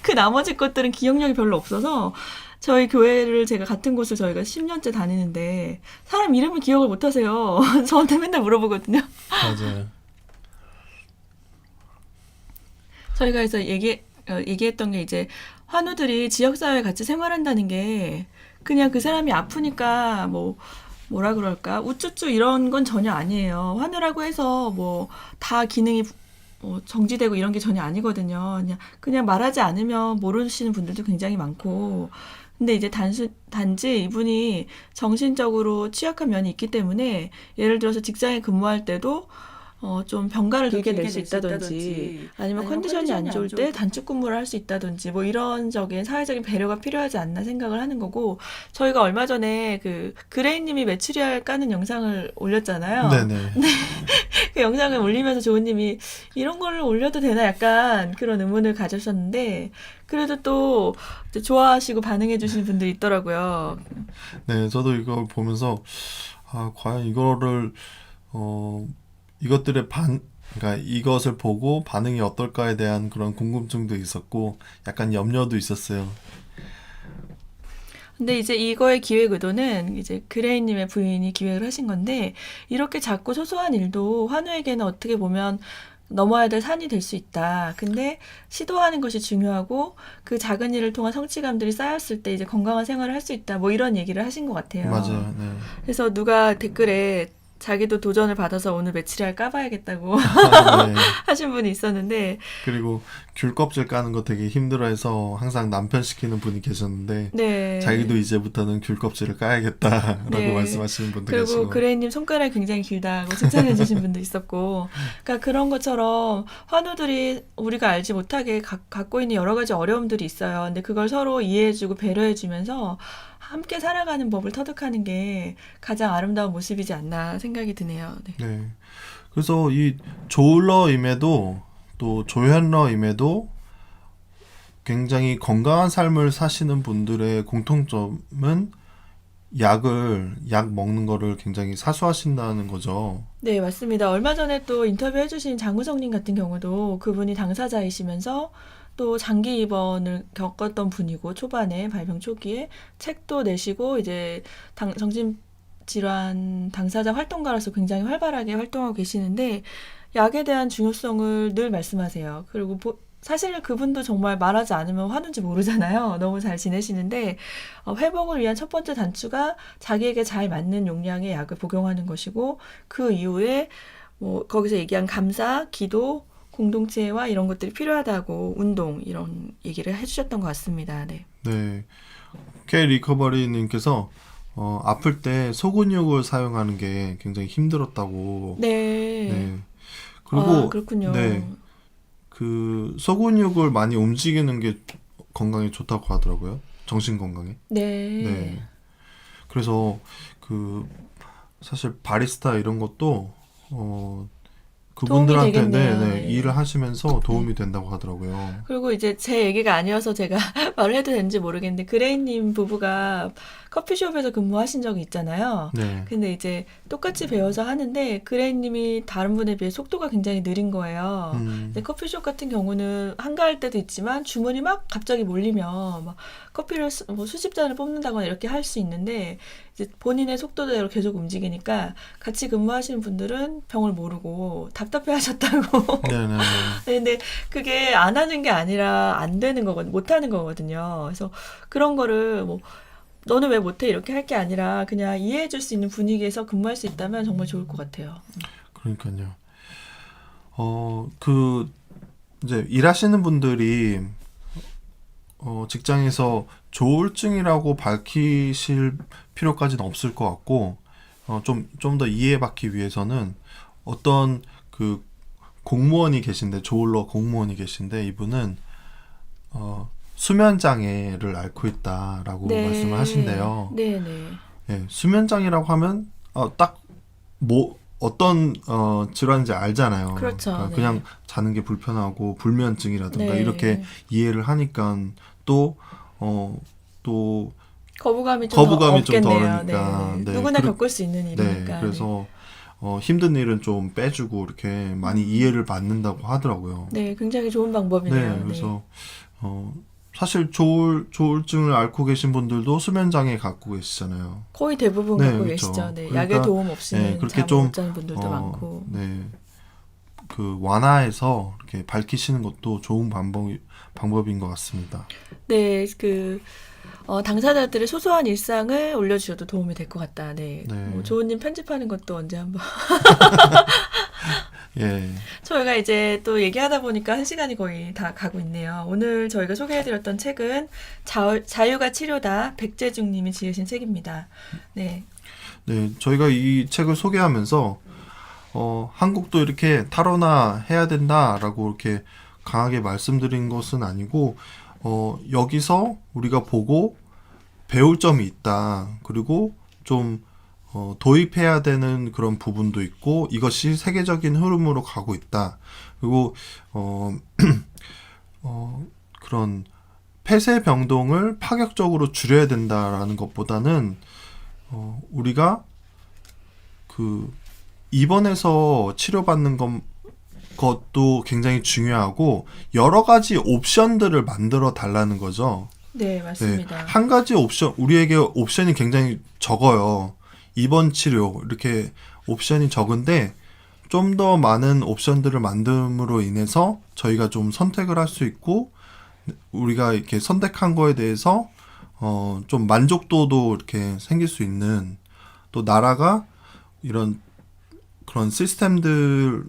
그 나머지 것들은 기억력이 별로 없어서 저희 교회를 제가 같은 곳을 저희가 10년째 다니는데 사람 이름을 기억을 못하세요. 저한테 맨날 물어보거든요. 맞아요. 저희가 그래서 얘기했던 게 이제 환우들이 지역사회에 같이 생활한다는 게 그냥 그 사람이 아프니까 뭐라 그럴까 우쭈쭈 이런 건 전혀 아니에요. 환우라고 해서 뭐 다 기능이 정지되고 이런 게 전혀 아니거든요. 그냥 말하지 않으면 모르시는 분들도 굉장히 많고. 근데 이제 단지 이분이 정신적으로 취약한 면이 있기 때문에 예를 들어서 직장에 근무할 때도 좀 병가를 길게 낼 수 있다든지 아니면 컨디션이 안 좋을 때 단축 근무를 할 수 있다든지 뭐 이런적인 사회적인 배려가 필요하지 않나 생각을 하는 거고 저희가 얼마 전에 그 그레이님이 메추리알 까는 영상을 올렸잖아요. 네네. 그 영상을 올리면서 조은님이 이런 거를 올려도 되나 약간 그런 의문을 가졌었는데 그래도 또 좋아하시고 반응해 주시는 분들이 있더라고요. 네, 저도 이걸 보면서 과연 이거를 이것들의 그러니까 이것을 보고 반응이 어떨까에 대한 그런 궁금증도 있었고 약간 염려도 있었어요. 근데 이제 이거의 기획 의도는 이제 그레이님의 부인이 기획을 하신 건데 이렇게 작고 소소한 일도 환우에게는 어떻게 보면 넘어야 될 산이 될 수 있다. 근데 시도하는 것이 중요하고 그 작은 일을 통한 성취감들이 쌓였을 때 이제 건강한 생활을 할 수 있다. 뭐 이런 얘기를 하신 것 같아요. 맞아요. 네. 그래서 누가 댓글에 자기도 도전을 받아서 오늘 메추리알 까봐야겠다고 네. 하신 분이 있었는데 그리고 귤 껍질 까는 거 되게 힘들어해서 항상 남편 시키는 분이 계셨는데 네. 자기도 이제부터는 귤 껍질을 까야겠다라고 네. 말씀하시는 분도 그리고 계시고. 그레이님 손가락이 굉장히 길다고 칭찬해 주신 분도 있었고 그러니까 그런 것처럼 환우들이 우리가 알지 못하게 갖고 있는 여러 가지 어려움들이 있어요. 근데 그걸 서로 이해해주고 배려해주면서 함께 살아가는 법을 터득하는 게 가장 아름다운 모습이지 않나 생각이 드네요. 네. 네. 그래서 이 조울러임에도 또 조현러임에도 굉장히 건강한 삶을 사시는 분들의 공통점은 약 먹는 거를 굉장히 사수하신다는 거죠. 네, 맞습니다. 얼마 전에 또 인터뷰해주신 장우성님 같은 경우도 그분이 당사자이시면서 또 장기 입원을 겪었던 분이고 초반에 발병 초기에 책도 내시고 이제 정신질환 당사자 활동가로서 굉장히 활발하게 활동하고 계시는데 약에 대한 중요성을 늘 말씀하세요. 그리고 사실 그분도 정말 말하지 않으면 화는지 모르잖아요. 너무 잘 지내시는데 회복을 위한 첫 번째 단추가 자기에게 잘 맞는 용량의 약을 복용하는 것이고 그 이후에 뭐 거기서 얘기한 감사, 기도, 공동체와 이런 것들이 필요하다고 운동 이런 얘기를 해주셨던 것 같습니다. 네. 네. K 리커버리님께서 아플 때 소근육을 사용하는 게 굉장히 힘들었다고. 네. 네. 그리고 그렇군요. 네. 그 소근육을 많이 움직이는 게 건강에 좋다고 하더라고요. 정신 건강에. 네. 네. 그래서 그 사실 바리스타 이런 것도 그분들한테 되겠네요. 네, 네. 일을 하시면서 도움이 된다고 하더라고요. 그리고 이제 제 얘기가 아니어서 제가 말을 해도 되는지 모르겠는데 그레이님 부부가 커피숍에서 근무하신 적이 있잖아요. 네. 근데 이제 똑같이 배워서 하는데 그레이님이 다른 분에 비해 속도가 굉장히 느린 거예요. 근데 커피숍 같은 경우는 한가할 때도 있지만 주문이 막 갑자기 몰리면 막 커피를 뭐 수십 잔을 뽑는다거나 이렇게 할 수 있는데 이제 본인의 속도대로 계속 움직이니까 같이 근무하시는 분들은 병을 모르고 답답해 하셨다고. 네네. 근데 그게 안 하는 게 아니라 안 되는 거거든요. 못 하는 거거든요. 그래서 그런 거를 뭐 너는 왜 못해 이렇게 할 게 아니라 그냥 이해해 줄 수 있는 분위기에서 근무할 수 있다면 정말 좋을 것 같아요. 그러니까요. 이제 일하시는 분들이 직장에서 조울증이라고 밝히실 필요까지는 없을 것 같고, 좀 더 이해받기 위해서는 어떤 그 공무원이 계신데, 조울러 공무원이 계신데, 이분은, 수면장애를 앓고 있다라고 네. 말씀을 하신대요. 네네. 예, 수면장애라고 하면, 어떤 질환인지 알잖아요. 그렇죠. 그러니까 네. 그냥 자는 게 불편하고 불면증이라든가 네. 이렇게 이해를 하니까 또 거부감이 좀 거부감이 더 좀 없겠네요. 덜으니까. 네. 네. 누구나 겪을 수 있는 네, 일이니까. 그래서 힘든 일은 좀 빼주고 이렇게 많이 이해를 받는다고 하더라고요. 네, 굉장히 좋은 방법이네요. 네, 그래서 사실 조울증을 앓고 계신 분들도 수면 장애 갖고 계시잖아요. 거의 대부분 네, 갖고 그렇죠. 계시죠. 네, 그러니까, 약의 도움 없이는 그렇게 잠을 좀 못 자는 분들도 많고. 네, 그 완화해서 이렇게 밝히시는 것도 좋은 방법인 것 같습니다. 네, 당사자들의 소소한 일상을 올려주셔도 도움이 될 것 같다. 네. 네. 뭐 조은님 편집하는 것도 언제 한번. 예, 저희가 이제 또 얘기하다 보니까 한 시간이 거의 다 가고 있네요. 오늘 저희가 소개해드렸던 책은 자유가 치료다. 백재중님이 지으신 책입니다. 네. 네, 저희가 이 책을 소개하면서 한국도 이렇게 탈원화 해야 된다라고 이렇게 강하게 말씀드린 것은 아니고 여기서 우리가 보고 배울 점이 있다. 그리고 좀 도입해야 되는 그런 부분도 있고 이것이 세계적인 흐름으로 가고 있다. 그리고 그런 폐쇄 병동을 파격적으로 줄여야 된다라는 것보다는 우리가 그 입원해서 치료받는 것도 굉장히 중요하고 여러 가지 옵션들을 만들어 달라는 거죠. 네, 맞습니다. 네, 한 가지 우리에게 옵션이 굉장히 적어요. 입원 치료 이렇게 옵션이 적은데 좀 더 많은 옵션들을 만듦으로 인해서 저희가 좀 선택을 할 수 있고 우리가 이렇게 선택한 거에 대해서 좀 만족도도 이렇게 생길 수 있는 또 나라가 이런 그런 시스템들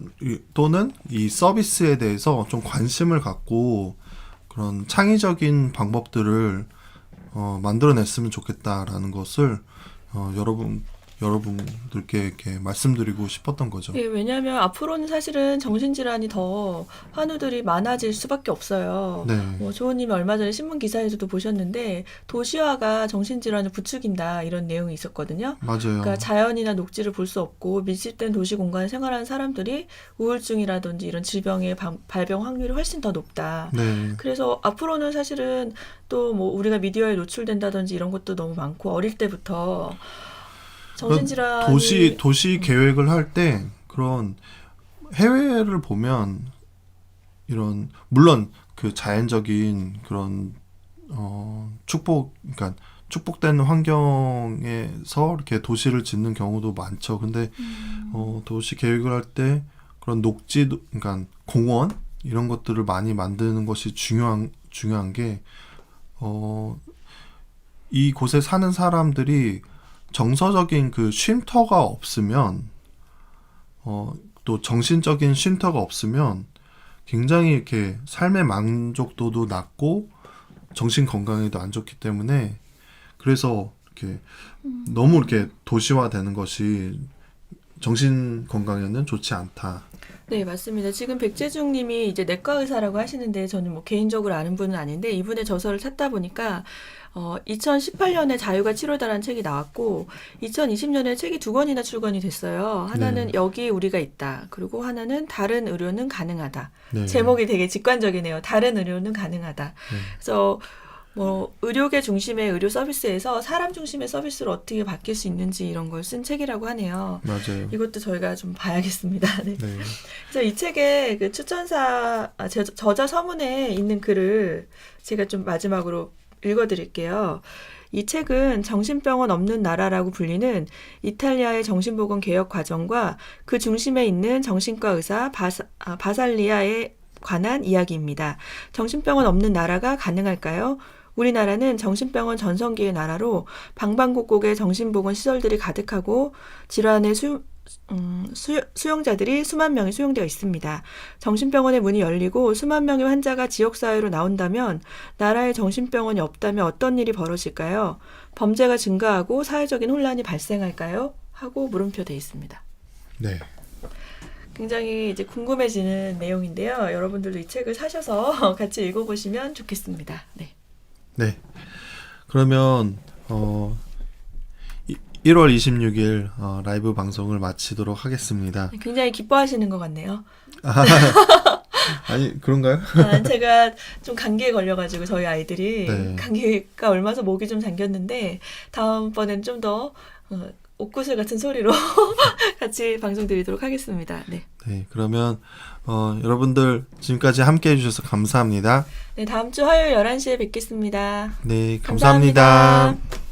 또는 이 서비스에 대해서 좀 관심을 갖고 그런 창의적인 방법들을 만들어냈으면 좋겠다라는 것을 여러분들께 이렇게 말씀드리고 싶었던 거죠. 예, 왜냐하면 앞으로는 사실은 정신질환이 더 환우들이 많아질 수밖에 없어요. 네, 뭐 조은님이 얼마 전에 신문 기사에서도 보셨는데 도시화가 정신질환을 부추긴다 이런 내용이 있었거든요. 맞아요. 그러니까 자연이나 녹지를 볼 수 없고 밀집된 도시 공간에 생활하는 사람들이 우울증이라든지 이런 질병의 발병 확률이 훨씬 더 높다. 네, 그래서 앞으로는 사실은 또 뭐 우리가 미디어에 노출된다든지 이런 것도 너무 많고 어릴 때부터 정신질환이 도시 계획을 할 때 그런 해외를 보면 이런 물론 그 자연적인 그런 그러니까 축복된 환경에서 이렇게 도시를 짓는 경우도 많죠. 근데 도시 계획을 할 때 그런 그러니까 공원 이런 것들을 많이 만드는 것이 중요한 게 이곳에 사는 사람들이 정서적인 그 쉼터가 없으면 또 정신적인 쉼터가 없으면 굉장히 이렇게 삶의 만족도도 낮고 정신 건강에도 안 좋기 때문에 그래서 이렇게 너무 이렇게 도시화되는 것이 정신 건강에는 좋지 않다. 네, 맞습니다. 지금 백재중 님이 이제 내과 의사라고 하시는데 저는 뭐 개인적으로 아는 분은 아닌데 이분의 저서를 찾다 보니까 2018년에 자유가 치료다라는 책이 나왔고 2020년에 책이 2권이나 출간이 됐어요. 하나는 네. 여기 우리가 있다. 그리고 하나는 다른 의료는 가능하다. 네. 제목이 되게 직관적이네요. 다른 의료는 가능하다. 네. 그래서 뭐 의료계 중심의 의료 서비스에서 사람 중심의 서비스로 어떻게 바뀔 수 있는지 이런 걸 쓴 책이라고 하네요. 맞아요. 이것도 저희가 좀 봐야겠습니다. 네. 네. 그래서 이 책의 그 저자 서문에 있는 글을 제가 좀 마지막으로 읽어드릴게요. 이 책은 정신병원 없는 나라라고 불리는 이탈리아의 정신보건 개혁 과정과 그 중심에 있는 정신과 의사 바살리아에 관한 이야기입니다. 정신병원 없는 나라가 가능할까요? 우리나라는 정신병원 전성기의 나라로 방방곡곡에 정신보건 시설들이 가득하고 질환의 수용자들이 수만 명이 수용되어 있습니다. 정신병원의 문이 열리고 수만 명의 환자가 지역사회로 나온다면 나라에 정신병원이 없다면 어떤 일이 벌어질까요? 범죄가 증가하고 사회적인 혼란이 발생할까요? 하고 물음표 돼 있습니다. 네. 굉장히 이제 궁금해지는 내용인데요. 여러분들도 이 책을 사셔서 같이 읽어보시면 좋겠습니다. 네. 네. 그러면 1월 26일 라이브 방송을 마치도록 하겠습니다. 굉장히 기뻐하시는 것 같네요. 아니 그런가요? 제가 좀 감기에 걸려가지고 저희 아이들이 네. 감기가 옮아서 목이 좀 잠겼는데 다음번엔 좀 더 옥구슬 같은 소리로 같이 방송 드리도록 하겠습니다. 네. 네, 그러면 여러분들 지금까지 함께 해주셔서 감사합니다. 네, 다음 주 화요일 11시에 뵙겠습니다. 네, 감사합니다. 감사합니다.